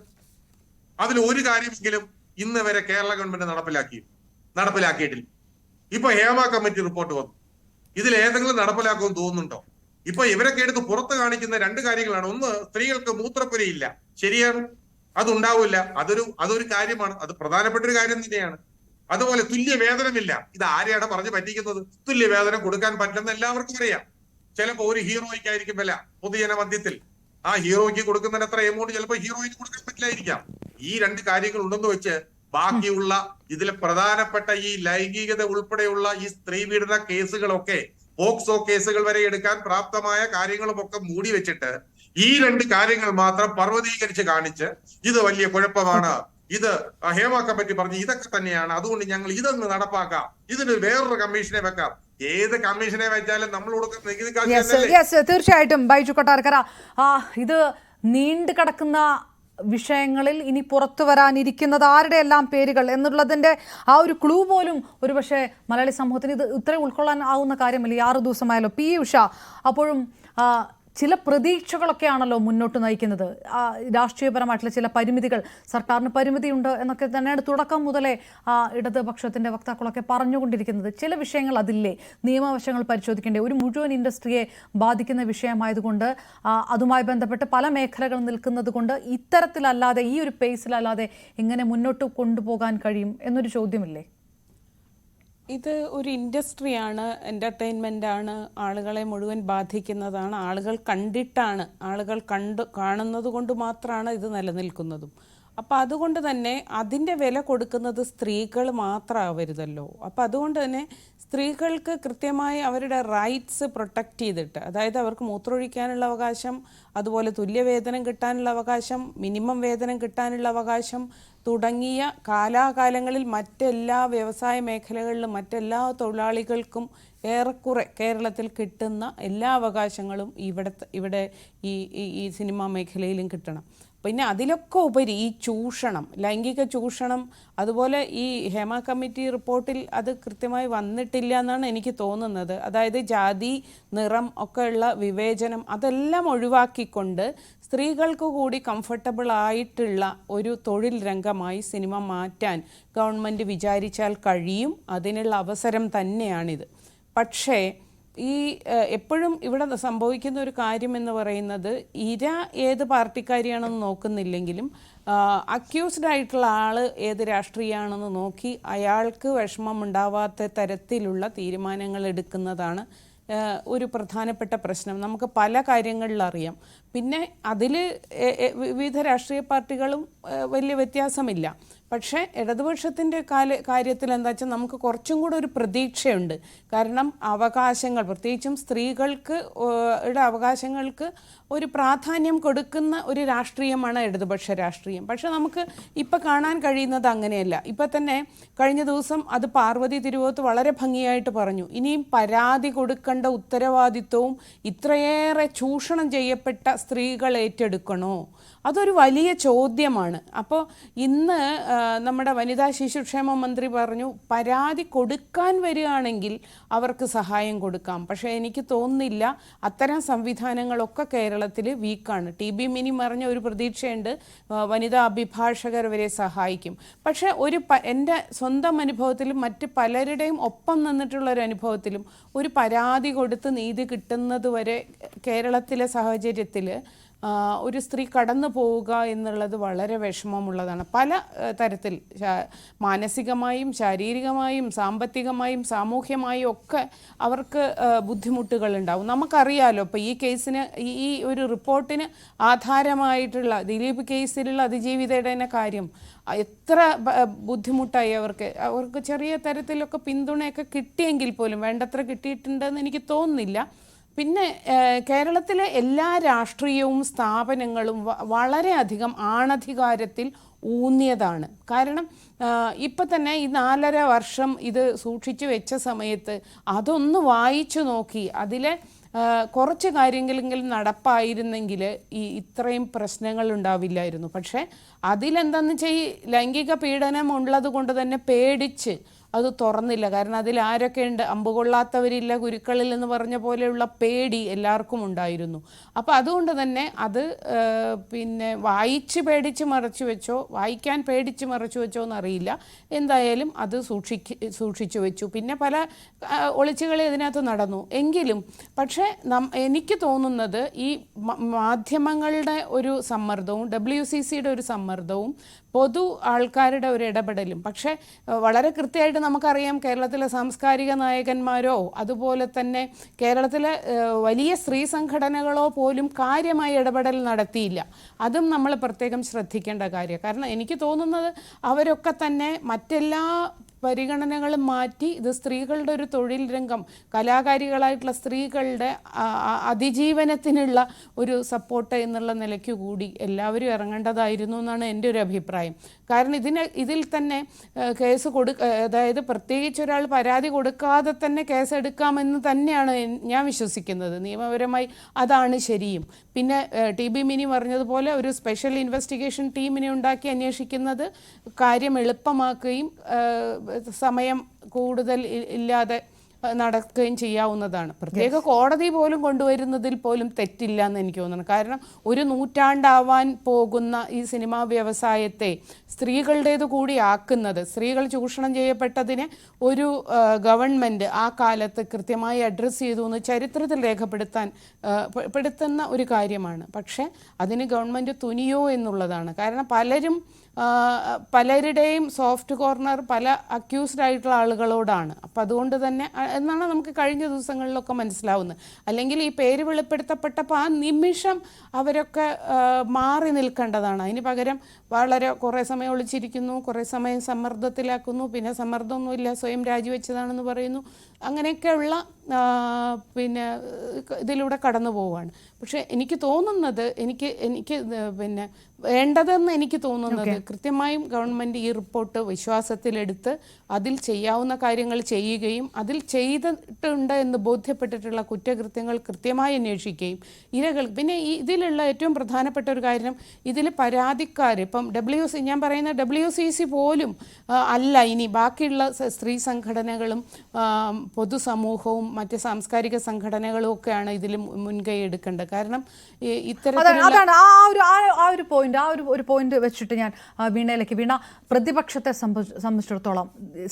അതിൽ ഒരു കാര്യമെങ്കിലും ഇന്ന് വരെ കേരള ഗവൺമെന്റ് നടപ്പിലാക്കിയിട്ടില്ല. ഇപ്പൊ ഹേമ കമ്മിറ്റി റിപ്പോർട്ട് വന്നു, ഇതിൽ ഏതെങ്കിലും നടപ്പിലാക്കുമെന്ന് തോന്നുന്നുണ്ടോ? ഇപ്പൊ ഇവരൊക്കെ എടുത്ത് പുറത്ത് കാണിക്കുന്ന 2 കാര്യങ്ങളാണ്. ഒന്ന്, സ്ത്രീകൾക്ക് മൂത്രപ്പുരയില്ല, ശരിയാണ്, അതുണ്ടാവില്ല, അതൊരു കാര്യമാണ്, അത് പ്രധാനപ്പെട്ട ഒരു കാര്യം തന്നെയാണ്. അതുപോലെ തുല്യ വേതനമില്ല, ഇത് ആരെയാണ് പറഞ്ഞ് പറ്റിക്കുന്നത്? തുല്യ വേതനം കൊടുക്കാൻ പറ്റുന്ന എല്ലാവർക്കും അറിയാം. ചിലപ്പോ ഒരു ഹീറോയ്ക്കായിരിക്കും വില പൊതുജന മധ്യത്തിൽ, ആ ഹീറോയ്ക്ക് കൊടുക്കുന്നതിന് അത്ര എമൗണ്ട് ചിലപ്പോൾ ഹീറോയിന് കൊടുക്കാൻ പറ്റില്ലായിരിക്കാം. ഈ 2 കാര്യങ്ങൾ ഉണ്ടെന്ന് വെച്ച് ബാക്കിയുള്ള ഇതിലെ പ്രധാനപ്പെട്ട ഈ ലൈംഗികത ഉൾപ്പെടെയുള്ള ഈ സ്ത്രീ പീഡന കേസുകളൊക്കെ, പോക്സോ കേസുകൾ വരെ എടുക്കാൻ പ്രാപ്തമായ കാര്യങ്ങളും ഒക്കെ മൂടി വെച്ചിട്ട് ഈ 2 കാര്യങ്ങൾ മാത്രം പർവ്വതീകരിച്ച് കാണിച്ച് ഇത് വലിയ കുഴപ്പമാണ്, ഇത് ഹേമ കമ്മിറ്റി പറഞ്ഞു ഇതൊക്കെ തന്നെയാണ്, അതുകൊണ്ട് ഞങ്ങൾ ഇതൊന്ന് നടപ്പാക്കാം, ഇതിന് വേറൊരു കമ്മീഷനെ വെക്കാം. ഏത് കമ്മീഷനെ വെച്ചാലും നമ്മൾ കൊടുക്കുന്ന നികുതി കാശ്. തീർച്ചയായിട്ടും ബൈജു കൊട്ടാരക്കര, ഇത് നീണ്ടു കിടക്കുന്ന വിഷയങ്ങളിൽ ഇനി പുറത്തു വരാനിരിക്കുന്നത് ആരുടെ എല്ലാം പേരുകൾ എന്നുള്ളതിന്റെ ആ ഒരു ക്ലൂ പോലും ഒരുപക്ഷെ മലയാളി സമൂഹത്തിന് ഇത് ഇത്രയും ഉൾക്കൊള്ളാൻ ആവുന്ന കാര്യമല്ല. 6 ദിവസമായാലോ. പി ഉഷ, അപ്പോഴും ചില പ്രതീക്ഷകളൊക്കെയാണല്ലോ മുന്നോട്ട് നയിക്കുന്നത്. രാഷ്ട്രീയപരമായിട്ടുള്ള ചില പരിമിതികൾ, സർക്കാരിന് പരിമിതിയുണ്ട് എന്നൊക്കെ തന്നെയാണ് തുടക്കം മുതലേ ഇടതുപക്ഷത്തിൻ്റെ വക്താക്കളൊക്കെ പറഞ്ഞുകൊണ്ടിരിക്കുന്നത്. ചില വിഷയങ്ങൾ അതില്ലേ, നിയമവശങ്ങൾ പരിശോധിക്കേണ്ടേ, ഒരു മുഴുവൻ ഇൻഡസ്ട്രിയെ ബാധിക്കുന്ന വിഷയമായതുകൊണ്ട് അതുമായി ബന്ധപ്പെട്ട് പല മേഖലകൾ നിൽക്കുന്നത് കൊണ്ട് ഇത്തരത്തിലല്ലാതെ, ഈ ഒരു പേസിലല്ലാതെ എങ്ങനെ മുന്നോട്ട് കൊണ്ടുപോകാൻ കഴിയും എന്നൊരു ചോദ്യമില്ലേ? ഇത് ഒരു ഇൻഡസ്ട്രിയാണ്, എൻ്റർടൈൻമെൻ്റാണ്, ആളുകളെ മുഴുവൻ ബാധിക്കുന്നതാണ്. ആളുകൾ കണ്ടിട്ടാണ്, ആളുകൾ കാണുന്നത് കൊണ്ട് മാത്രമാണ് ഇത് നിലനിൽക്കുന്നതും. അപ്പോൾ അതുകൊണ്ട് തന്നെ അതിൻ്റെ വില കൊടുക്കുന്നത് സ്ത്രീകൾ മാത്രമാവരുതല്ലോ. അപ്പോൾ അതുകൊണ്ട് തന്നെ സ്ത്രീകൾക്ക് കൃത്യമായി അവരുടെ റൈറ്റ്സ് പ്രൊട്ടക്റ്റ് ചെയ്തിട്ട്, അതായത് അവർക്ക് മൂത്രമൊഴിക്കാനുള്ള അവകാശം, അതുപോലെ തുല്യവേതനം കിട്ടാനുള്ള അവകാശം, മിനിമം വേതനം കിട്ടാനുള്ള അവകാശം തുടങ്ങിയ കാലാകാലങ്ങളിൽ മറ്റെല്ലാ വ്യവസായ മേഖലകളിലും മറ്റെല്ലാ തൊഴിലാളികൾക്കും ഏറെക്കുറെ കേരളത്തിൽ കിട്ടുന്ന എല്ലാ അവകാശങ്ങളും ഇവിടെ ഈ സിനിമാ മേഖലയിലും കിട്ടണം. പിന്നെ അതിലൊക്കെ ഉപരി ഈ ചൂഷണം, ലൈംഗിക ചൂഷണം, അതുപോലെ ഈ ഹേമ കമ്മിറ്റി റിപ്പോർട്ടിൽ അത് കൃത്യമായി വന്നിട്ടില്ല എന്നാണ് എനിക്ക് തോന്നുന്നത്. അതായത് ജാതി, നിറം ഒക്കെ ഉള്ള വിവേചനം അതെല്ലാം ഒഴിവാക്കിക്കൊണ്ട് സ്ത്രീകൾക്ക് കൂടി കംഫർട്ടബിൾ ആയിട്ടുള്ള ഒരു തൊഴിൽ രംഗമായി സിനിമ മാറ്റാൻ ഗവൺമെൻറ് വിചാരിച്ചാൽ കഴിയും. അതിനുള്ള അവസരം തന്നെയാണിത്. പക്ഷേ ഈ എപ്പോഴും ഇവിടെ സംഭവിക്കുന്ന ഒരു കാര്യം എന്ന് പറയുന്നത്, ഇര ഏത് പാർട്ടിക്കാരിയാണെന്ന് നോക്കുന്നില്ലെങ്കിലും അക്യൂസ്ഡ് ആയിട്ടുള്ള ആൾ ഏത് രാഷ്ട്രീയമാണെന്ന് നോക്കി അയാൾക്ക് വിഷമം ഉണ്ടാവാത്ത തരത്തിലുള്ള തീരുമാനങ്ങൾ എടുക്കുന്നതാണ് ഒരു പ്രധാനപ്പെട്ട പ്രശ്നം. നമുക്ക് പല കാര്യങ്ങളിലറിയാം. പിന്നെ അതിൽ വിവിധ രാഷ്ട്രീയ പാർട്ടികളും വലിയ വ്യത്യാസമില്ല. പക്ഷേ ഇടതുപക്ഷത്തിൻ്റെ കാര്യത്തിൽ എന്താ വെച്ചാൽ നമുക്ക് കുറച്ചും കൂടെ ഒരു പ്രതീക്ഷയുണ്ട്. കാരണം അവകാശങ്ങൾ, പ്രത്യേകിച്ചും സ്ത്രീകൾക്ക് അവകാശങ്ങൾക്ക് ഒരു പ്രാധാന്യം കൊടുക്കുന്ന ഒരു രാഷ്ട്രീയമാണ് ഇടതുപക്ഷ രാഷ്ട്രീയം. പക്ഷെ നമുക്ക് ഇപ്പം കാണാൻ കഴിയുന്നത് അങ്ങനെയല്ല. ഇപ്പം തന്നെ കഴിഞ്ഞ ദിവസം അത് പാർവതി തിരുവോത്ത് വളരെ ഭംഗിയായിട്ട് പറഞ്ഞു. ഇനിയും പരാതി കൊടുക്കേണ്ട ഉത്തരവാദിത്വവും ഇത്രയേറെ ചൂഷണം ചെയ്യപ്പെട്ട സ്ത്രീകൾ ഏറ്റെടുക്കണോ? അതൊരു വലിയ ചോദ്യമാണ്. അപ്പോൾ ഇന്ന് നമ്മുടെ വനിതാ ശിശുക്ഷേമ മന്ത്രി പറഞ്ഞു, പരാതി കൊടുക്കാൻ വരികയാണെങ്കിൽ അവർക്ക് സഹായം കൊടുക്കാം. പക്ഷേ എനിക്ക് തോന്നുന്നില്ല അത്തരം സംവിധാനങ്ങളൊക്കെ കേരളത്തിൽ വീക്കാണ്. TB മിനി പറഞ്ഞ ഒരു പ്രതീക്ഷയുണ്ട്, വനിതാ അഭിഭാഷകർ വരെ സഹായിക്കും. പക്ഷേ എൻ്റെ സ്വന്തം അനുഭവത്തിലും മറ്റ് പലരുടെയും ഒപ്പം നിന്നിട്ടുള്ളൊരു അനുഭവത്തിലും ഒരു പരാതി കൊടുത്ത് നീതി കിട്ടുന്നത് വരെ കേരളത്തിലെ സാഹചര്യത്തിൽ ഒരു സ്ത്രീ കടന്നു പോവുക എന്നുള്ളത് വളരെ വിഷമമുള്ളതാണ്. പല തരത്തിൽ മാനസികമായും ശാരീരികമായും സാമ്പത്തികമായും സാമൂഹ്യമായും ഒക്കെ അവർക്ക് ബുദ്ധിമുട്ടുകളുണ്ടാവും. നമുക്കറിയാലോ, ഇപ്പോൾ ഈ കേസിന് ഈ ഒരു റിപ്പോർട്ടിന് ആധാരമായിട്ടുള്ള ദിലീപ് കേസിലുള്ള അതിജീവിതയുടെ കാര്യം എത്ര ബുദ്ധിമുട്ടായി. അവർക്ക് ചെറിയ തരത്തിലൊക്കെ പിന്തുണയൊക്കെ കിട്ടിയെങ്കിൽ പോലും വേണ്ടത്ര കിട്ടിയിട്ടുണ്ടെന്ന് എനിക്ക് തോന്നുന്നില്ല. പിന്നെ കേരളത്തിലെ എല്ലാ രാഷ്ട്രീയവും സ്ഥാപനങ്ങളും വളരെയധികം ആണധികാരത്തിൽ ഊന്നിയതാണ്. കാരണം ഇപ്പം തന്നെ ഈ 4.5 വർഷം ഇത് സൂക്ഷിച്ചു വെച്ച സമയത്ത് അതൊന്ന് വായിച്ചു നോക്കി അതിലെ കുറച്ച് കാര്യങ്ങളെങ്കിലും നടപ്പായിരുന്നെങ്കിൽ ഇത്രയും പ്രശ്നങ്ങൾ ഉണ്ടാവില്ലായിരുന്നു. പക്ഷേ അതിലെന്താണെന്ന് വെച്ചാൽ ഈ ലൈംഗിക പീഡനം ഉള്ളത് കൊണ്ട് തന്നെ പേടിച്ച് അത് തുറന്നില്ല. കാരണം അതിൽ ആരൊക്കെ ഉണ്ട്, അമ്പുകൊള്ളാത്തവരില്ല ഗുരുക്കളിൽ എന്ന് പറഞ്ഞ പോലെയുള്ള പേടി എല്ലാവർക്കും ഉണ്ടായിരുന്നു. അപ്പോൾ അതുകൊണ്ട് തന്നെ അത് പിന്നെ വായിച്ച് പേടിച്ച് മറച്ചു വെച്ചോ, വായിക്കാൻ പേടിച്ച് മറച്ചു വെച്ചോ എന്നറിയില്ല. എന്തായാലും അത് സൂക്ഷിച്ചു വെച്ചു. പിന്നെ പല ഒളിച്ചുകളി ഇതിനകത്ത് നടന്നു എങ്കിലും. പക്ഷേ എനിക്ക് തോന്നുന്നത് ഈ മാധ്യമങ്ങളുടെ ഒരു സമ്മർദ്ദവും WCCയുടെ ഒരു സമ്മർദ്ദവും പൊതു ആൾക്കാരുടെ ഒരു ഇടപെടലും. പക്ഷേ വളരെ കൃത്യമായിട്ട് നമുക്കറിയാം, കേരളത്തിലെ സാംസ്കാരിക നായകന്മാരോ അതുപോലെ തന്നെ കേരളത്തിലെ വലിയ സ്ത്രീ സംഘടനകളോ പോലും കാര്യമായി ഇടപെടൽ നടത്തിയില്ല. അതും നമ്മൾ പ്രത്യേകം ശ്രദ്ധിക്കേണ്ട കാര്യമാണ്. കാരണം എനിക്ക് തോന്നുന്നത് അവരൊക്കെ തന്നെ മറ്റെല്ലാ പരിഗണനകളും മാറ്റി ഇത് സ്ത്രീകളുടെ ഒരു തൊഴിൽ രംഗം, കലാകാരികളായിട്ടുള്ള സ്ത്രീകളുടെ അതിജീവനത്തിനുള്ള ഒരു സപ്പോർട്ട് എന്നുള്ള നിലയ്ക്ക് കൂടി എല്ലാവരും ഇറങ്ങേണ്ടതായിരുന്നു എന്നാണ് എൻ്റെ ഒരു അഭിപ്രായം. കാരണം ഇതിൽ തന്നെ കേസ് അതായത് പ്രത്യേകിച്ച് ഒരാൾ പരാതി കൊടുക്കാതെ തന്നെ കേസെടുക്കാമെന്ന് തന്നെയാണ് ഞാൻ വിശ്വസിക്കുന്നത്. നിയമപരമായി അതാണ് ശരിയും. പിന്നെ TB മിനി പറഞ്ഞതുപോലെ ഒരു സ്പെഷ്യൽ ഇൻവെസ്റ്റിഗേഷൻ ടീമിനെ ഉണ്ടാക്കി അന്വേഷിക്കുന്നത് കാര്യം എളുപ്പമാക്കുകയും സമയം കൂടുതൽ ഇല്ലാതെ നടക്കുകയും ചെയ്യാവുന്നതാണ്. പ്രത്യേക കോടതി പോലും കൊണ്ടുവരുന്നതിൽ പോലും തെറ്റില്ല എന്ന് എനിക്ക് തോന്നുന്നു. കാരണം ഒരു നൂറ്റാണ്ടാവാൻ പോകുന്ന ഈ സിനിമാ വ്യവസായത്തെ സ്ത്രീകളുടേത് കൂടി ആക്കുന്നത്, സ്ത്രീകൾ ചൂഷണം ചെയ്യപ്പെട്ടതിനെ ഒരു ഗവൺമെൻറ് ആ കാലത്ത് കൃത്യമായി അഡ്രസ്സ് ചെയ്തു എന്ന് ചരിത്രത്തിൽ രേഖപ്പെടുത്തുന്ന ഒരു കാര്യമാണ്. പക്ഷേ അതിന് ഗവൺമെൻറ് തുനിയോ എന്നുള്ളതാണ്. കാരണം പലരുടെയും സോഫ്റ്റ് കോർണർ പല അക്യൂസ്ഡ് ആയിട്ടുള്ള ആളുകളോടാണ്. അപ്പം അതുകൊണ്ട് തന്നെ എന്നാണ് നമുക്ക് കഴിഞ്ഞ ദിവസങ്ങളിലൊക്കെ മനസ്സിലാവുന്നത്. അല്ലെങ്കിൽ ഈ പേര് വെളിപ്പെടുത്തപ്പെട്ടപ്പോൾ ആ നിമിഷം അവരൊക്കെ മാറി നിൽക്കേണ്ടതാണ്. അതിന് പകരം കുറേ സമയം ഒളിച്ചിരിക്കുന്നു, കുറേ സമയം സമ്മർദ്ദത്തിലാക്കുന്നു, പിന്നെ സമ്മർദ്ദമൊന്നുമില്ല സ്വയം രാജിവെച്ചതാണെന്ന് പറയുന്നു. അങ്ങനെയൊക്കെയുള്ള പിന്നെ ഇതിലൂടെ കടന്നു പോവുകയാണ്. പക്ഷേ എനിക്ക് തോന്നുന്നത് എനിക്ക് പിന്നെ വേണ്ടതെന്ന് എനിക്ക് തോന്നുന്നത് കൃത്യമായും ഗവൺമെൻറ് ഈ റിപ്പോർട്ട് വിശ്വാസത്തിലെടുത്ത് അതിൽ ചെയ്യാവുന്ന കാര്യങ്ങൾ ചെയ്യുകയും അതിൽ ചെയ്തിട്ടുണ്ട് എന്ന് ബോധ്യപ്പെട്ടിട്ടുള്ള കുറ്റകൃത്യങ്ങൾ കൃത്യമായി അന്വേഷിക്കുകയും ഇരകൾ പിന്നെ ഇതിലുള്ള ഏറ്റവും പ്രധാനപ്പെട്ട ഒരു കാര്യം ഇതിൽ പരാതിക്കാർ ഇപ്പം ഞാൻ പറയുന്ന WCC പോലും അല്ല, ഇനി ബാക്കിയുള്ള സ്ത്രീ സംഘടനകളും പൊതുസമൂഹവും മറ്റ് സാംസ്കാരിക സംഘടനകളും ഒക്കെയാണ് ഇതിൽ മുൻകൈ എടുക്കേണ്ടത്. കാരണം അതാണ് ആ ഒരു പോയിന്റ് വെച്ചിട്ട് ഞാൻ വീണയിലേക്ക് വീണ പ്രതിപക്ഷത്തെ സംബന്ധിച്ചിടത്തോളം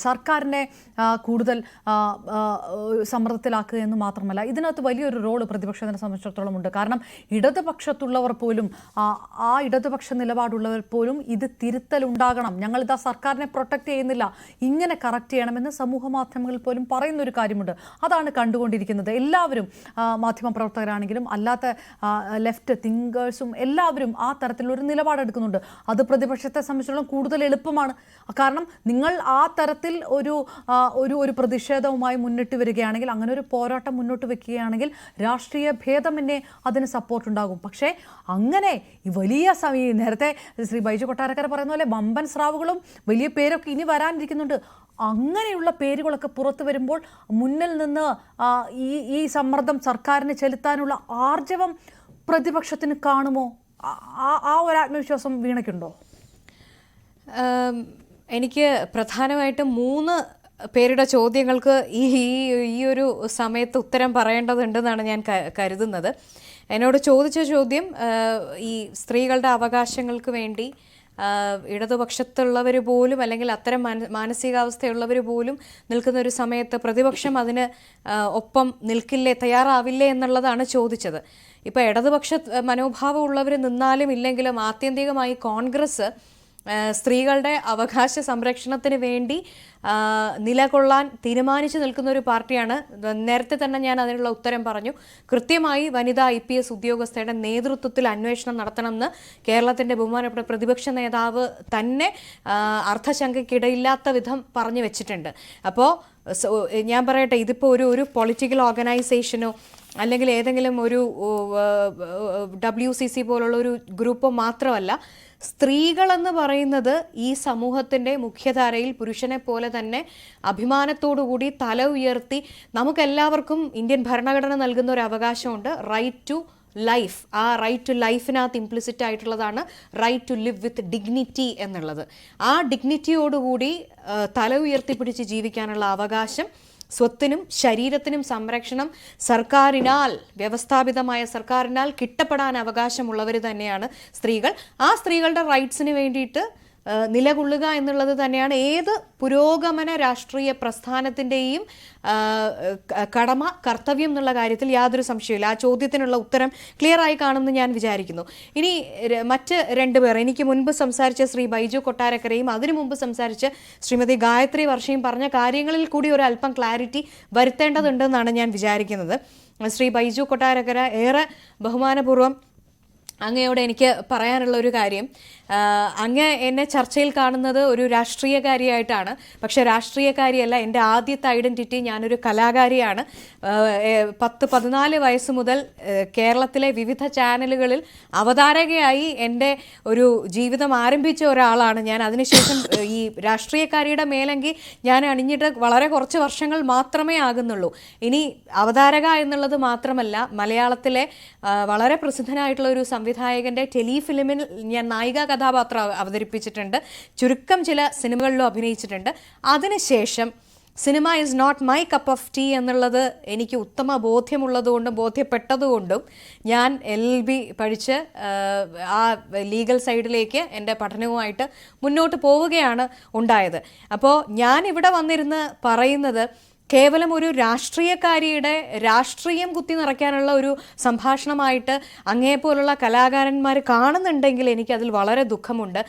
സർക്കാരിനെ കൂടുതൽ സമ്മർദ്ദത്തിലാക്കുക എന്ന് മാത്രമല്ല, ഇതിനകത്ത് വലിയൊരു റോള് പ്രതിപക്ഷത്തിനെ സംബന്ധിച്ചിടത്തോളം ഉണ്ട്. കാരണം ഇടതുപക്ഷത്തുള്ളവർ പോലും ആ ഇടതുപക്ഷ നിലപാടുള്ളവർ പോലും ഇത് തിരുത്തലുണ്ടാകണം, ഞങ്ങളിതാ സർക്കാരിനെ പ്രൊട്ടക്ട് ചെയ്യുന്നില്ല, ഇങ്ങനെ കറക്റ്റ് ചെയ്യണമെന്ന് സമൂഹ മാധ്യമങ്ങളിൽ പോലും പറയുന്നൊരു കാര്യമുണ്ട്. അതാണ് കണ്ടുകൊണ്ടിരിക്കുന്നത്. എല്ലാവരും മാധ്യമപ്രവർത്തകരാണെങ്കിലും അല്ലാത്ത ലെഫ്റ്റ് തിങ്കേഴ്സും എല്ലാവരും ആ തരത്തിലൊരു നിലപാടെടുക്കുന്നുണ്ട്. അത് പ്രതിപക്ഷത്തെ സംബന്ധിച്ചിടത്തോളം കൂടുതൽ എളുപ്പമാണ്. കാരണം നിങ്ങൾ ആ തരത്തിൽ ഒരു പ്രതിഷേധവുമായി മുന്നിട്ട് വരികയാണെങ്കിൽ, അങ്ങനെ ഒരു പോരാട്ടം മുന്നോട്ട് വെക്കുകയാണെങ്കിൽ രാഷ്ട്രീയ ഭേദമന്യേ അതിന് സപ്പോർട്ട് ഉണ്ടാകും. പക്ഷേ അങ്ങനെ ഈ വലിയ നേരത്തെ ശ്രീ ബൈജു കൊട്ടാരക്കര പറയുന്ന പോലെ വമ്പൻ സ്രാവുകളും വലിയ പേരൊക്കെ ഇനി വരാനിരിക്കുന്നുണ്ട്. അങ്ങനെയുള്ള പേരുകളൊക്കെ പുറത്തു വരുമ്പോൾ മുന്നിൽ നിന്ന് ഈ സമ്മർദ്ദം സർക്കാരിന് ചെലുത്താനുള്ള ആർജവം പ്രതിപക്ഷത്തിന് കാണുമോ? ആ ഒരു ആത്മവിശ്വാസം വീണയ്ക്കുണ്ടോ? എനിക്ക് പ്രധാനമായിട്ടും 3 പേരുടെ ചോദ്യങ്ങൾക്ക് ഈ ഒരു സമയത്ത് ഉത്തരം പറയേണ്ടതുണ്ടെന്നാണ് ഞാൻ കരുതുന്നത്. എന്നോട് ചോദിച്ച ചോദ്യം ഈ സ്ത്രീകളുടെ അവകാശങ്ങൾക്ക് വേണ്ടി ഇടതുപക്ഷത്തുള്ളവർ പോലും അല്ലെങ്കിൽ അത്തരം മാനസികാവസ്ഥയുള്ളവർ പോലും നിൽക്കുന്ന ഒരു സമയത്ത് പ്രതിപക്ഷം അതിന് ഒപ്പം നിൽക്കില്ലേ, തയ്യാറാവില്ലേ എന്നുള്ളതാണ് ചോദിച്ചത്. ഇപ്പോൾ ഇടതുപക്ഷ മനോഭാവമുള്ളവർ നിന്നാലും ഇല്ലെങ്കിലും ആത്യന്തികമായി കോൺഗ്രസ് സ്ത്രീകളുടെ അവകാശ സംരക്ഷണത്തിന് വേണ്ടി നിലകൊള്ളാൻ തീരുമാനിച്ചു നിൽക്കുന്ന ഒരു പാർട്ടിയാണ്. നേരത്തെ തന്നെ ഞാൻ അതിനുള്ള ഉത്തരം പറഞ്ഞു. കൃത്യമായി വനിതാ IPS ഉദ്യോഗസ്ഥയുടെ നേതൃത്വത്തിൽ അന്വേഷണം നടത്തണമെന്ന് കേരളത്തിൻ്റെ ബഹുമാനപ്പെട്ട പ്രതിപക്ഷ നേതാവ് തന്നെ അർത്ഥശങ്കയ്ക്കിടയില്ലാത്ത വിധം പറഞ്ഞു വെച്ചിട്ടുണ്ട്. അപ്പോൾ ഞാൻ പറയട്ടെ, ഇതിപ്പോൾ ഒരു പൊളിറ്റിക്കൽ ഓർഗനൈസേഷനോ അല്ലെങ്കിൽ ഏതെങ്കിലും ഒരു WCC പോലുള്ള ഒരു ഗ്രൂപ്പോ മാത്രമല്ല, സ്ത്രീകളെന്ന് പറയുന്നത് ഈ സമൂഹത്തിൻ്റെ മുഖ്യധാരയിൽ പുരുഷനെ പോലെ തന്നെ അഭിമാനത്തോടുകൂടി തല ഉയർത്തി നമുക്കെല്ലാവർക്കും ഇന്ത്യൻ ഭരണഘടന നൽകുന്ന ഒരു അവകാശമുണ്ട്, റൈറ്റ് ടു ലൈഫ്. ആ റൈറ്റ് ടു ലൈഫിനകത്ത് ഇംപ്ലിസിറ്റ് ആയിട്ടുള്ളതാണ് right to live with dignity എന്നുള്ളത്. ആ ഡിഗ്നിറ്റിയോടുകൂടി തല ഉയർത്തിപ്പിടിച്ച് ജീവിക്കാനുള്ള അവകാശം, സ്വത്തിനും ശരീരത്തിനും സംരക്ഷണം വ്യവസ്ഥാപിതമായ സർക്കാരിനാൽ കിട്ടപ്പെടാൻ അവകാശമുള്ളവർ തന്നെയാണ് സ്ത്രീകൾ. ആ സ്ത്രീകളുടെ റൈറ്റ്സിന് വേണ്ടിയിട്ട് നിലകൊള്ളുക എന്നുള്ളത് തന്നെയാണ് ഏത് പുരോഗമന രാഷ്ട്രീയ പ്രസ്ഥാനത്തിൻ്റെയും കടമ, കർത്തവ്യം എന്നുള്ള കാര്യത്തിൽ യാതൊരു സംശയമില്ല. ആ ചോദ്യത്തിനുള്ള ഉത്തരം ക്ലിയറായി കാണുമെന്ന് ഞാൻ വിചാരിക്കുന്നു. ഇനി മറ്റ് 2 പേർ, എനിക്ക് മുൻപ് സംസാരിച്ച ശ്രീ ബൈജു കൊട്ടാരക്കരയും അതിനു മുമ്പ് സംസാരിച്ച ശ്രീമതി ഗായത്രി വർഷയും പറഞ്ഞ കാര്യങ്ങളിൽ കൂടി ഒരു അല്പം ക്ലാരിറ്റി വരുത്തേണ്ടതുണ്ടെന്നാണ് ഞാൻ വിചാരിക്കുന്നത്. ശ്രീ ബൈജു കൊട്ടാരക്കര, ഏറെ ബഹുമാനപൂർവ്വം അങ്ങയോട് എനിക്ക് പറയാനുള്ള ഒരു കാര്യം, അങ്ങ് എന്നെ ചർച്ചയിൽ കാണുന്നത് ഒരു രാഷ്ട്രീയക്കാരിയായിട്ടാണ്. പക്ഷേ രാഷ്ട്രീയക്കാരിയല്ല. എൻ്റെ ആദ്യത്തെ ഐഡൻറ്റിറ്റി ഞാനൊരു കലാകാരിയാണ്. 10-14 വയസ്സ് മുതൽ കേരളത്തിലെ വിവിധ ചാനലുകളിൽ അവതാരകയായി എൻ്റെ ഒരു ജീവിതം ആരംഭിച്ച ഒരാളാണ് ഞാൻ. അതിനുശേഷം ഈ രാഷ്ട്രീയക്കാരിയുടെ മേലെങ്കിൽ ഞാൻ അണിഞ്ഞിട്ട് വളരെ കുറച്ച് വർഷങ്ങൾ മാത്രമേ ആകുന്നുള്ളൂ. ഇനി അവതാരക എന്നുള്ളത് മാത്രമല്ല, മലയാളത്തിലെ വളരെ പ്രസിദ്ധനായിട്ടുള്ള ഒരു സംവിധായകൻ്റെ ടെലിഫിലിമിൽ ഞാൻ നായിക കഥാപാത്രം അവതരിപ്പിച്ചിട്ടുണ്ട്. ചുരുക്കം ചില സിനിമകളിലും അഭിനയിച്ചിട്ടുണ്ട്. അതിനുശേഷം cinema is not my cup of tea എന്നുള്ളത് എനിക്ക് ഉത്തമ ബോധ്യമുള്ളതുകൊണ്ടും ബോധ്യപ്പെട്ടതുകൊണ്ടും ഞാൻ LLB പഠിച്ച് ആ ലീഗൽ സൈഡിലേക്ക് എൻ്റെ പഠനവുമായിട്ട് മുന്നോട്ട് പോവുകയാണ് ഉണ്ടായത്. അപ്പോൾ ഞാൻ ഇവിടെ വന്നിരുന്ന് പറയുന്നത് കേവലം ഒരു രാഷ്ട്രീയക്കാരിയുടെ രാഷ്ട്രീയം കുത്തി നിറയ്ക്കാനുള്ള ഒരു സംഭാഷണമായിട്ട് അങ്ങേപ്പോലുള്ള കലാകാരന്മാർ കാണുന്നുണ്ടെങ്കിൽ എനിക്കതിൽ വളരെ ദുഃഖമുണ്ട്.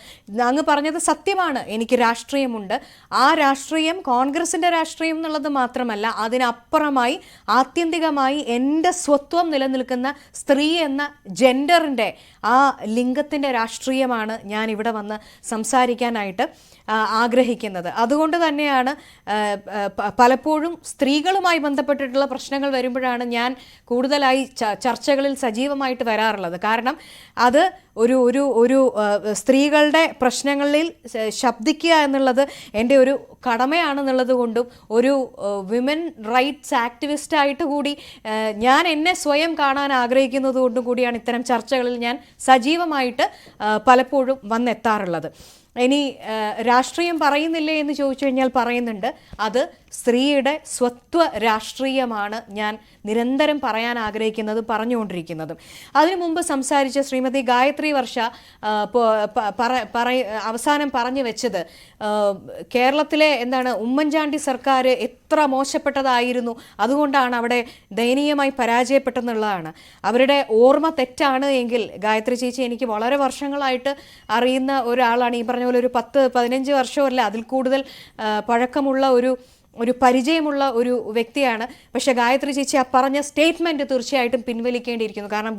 അങ്ങ് പറഞ്ഞത് സത്യമാണ്, എനിക്ക് രാഷ്ട്രീയമുണ്ട്. ആ രാഷ്ട്രീയം കോൺഗ്രസിൻ്റെ രാഷ്ട്രീയം എന്നുള്ളത് മാത്രമല്ല, അതിനപ്പുറമായി ആത്യന്തികമായി എൻ്റെ സ്വത്വം നിലനിൽക്കുന്ന സ്ത്രീ എന്ന ജെൻഡറിൻ്റെ ആ ലിംഗത്തിൻ്റെ രാഷ്ട്രീയമാണ് ഞാൻ ഇവിടെ വന്ന് സംസാരിക്കാനായിട്ട് ആഗ്രഹിക്കുന്നത്. അതുകൊണ്ട് തന്നെയാണ് പലപ്പോഴും സ്ത്രീകളുമായി ബന്ധപ്പെട്ടിട്ടുള്ള പ്രശ്നങ്ങൾ വരുമ്പോഴാണ് ഞാൻ കൂടുതലായി ചർച്ചകളിൽ സജീവമായിട്ട് വരാറുള്ളത്. കാരണം അത് ഒരു സ്ത്രീകളുടെ പ്രശ്നങ്ങളിൽ ശബ്ദിക്കുക എന്നുള്ളത് എൻ്റെ ഒരു കടമയാണെന്നുള്ളത് കൊണ്ടും ഒരു വിമൻ റൈറ്റ്സ് ആക്ടിവിസ്റ്റായിട്ട് കൂടി ഞാൻ എന്നെ സ്വയം കാണാൻ ആഗ്രഹിക്കുന്നത് കൊണ്ടും കൂടിയാണ് ഇത്തരം ചർച്ചകളിൽ ഞാൻ സജീവമായിട്ട് പലപ്പോഴും വന്നെത്താറുള്ളത്. ഇനി രാഷ്ട്രീയം പറയുന്നില്ലേ എന്ന് ചോദിച്ചു കഴിഞ്ഞാൽ പറയുന്നുണ്ട്. അത് സ്ത്രീയുടെ സ്വത്വ രാഷ്ട്രീയമാണ് ഞാൻ നിരന്തരം പറയാൻ ആഗ്രഹിക്കുന്നതും പറഞ്ഞുകൊണ്ടിരിക്കുന്നതും. അതിനു മുമ്പ് സംസാരിച്ച ശ്രീമതി ഗായത്രി വർഷ അവസാനം പറഞ്ഞു വെച്ചത് കേരളത്തിലെ ഉമ്മൻചാണ്ടി സർക്കാർ എത്ര മോശപ്പെട്ടതായിരുന്നു, അതുകൊണ്ടാണ് അവിടെ ദയനീയമായി പരാജയപ്പെട്ടെന്നുള്ളതാണ്. അവരുടെ ഓർമ്മ തെറ്റാണ് എങ്കിൽ ഗായത്രി ചേച്ചി എനിക്ക് വളരെ വർഷങ്ങളായിട്ട് അറിയുന്ന ഒരാളാണ്. ഈ പറഞ്ഞ പോലെ ഒരു 10-15 വർഷമല്ല അതിൽ കൂടുതൽ പഴക്കമുള്ള ഒരു പരിചയമുള്ള ഒരു വ്യക്തിയാണ്. പക്ഷെ ഗായത്രി ചേച്ചി ആ പറഞ്ഞ സ്റ്റേറ്റ്മെന്റ് തീർച്ചയായിട്ടും പിൻവലിക്കേണ്ടിയിരിക്കുന്നു. കാരണം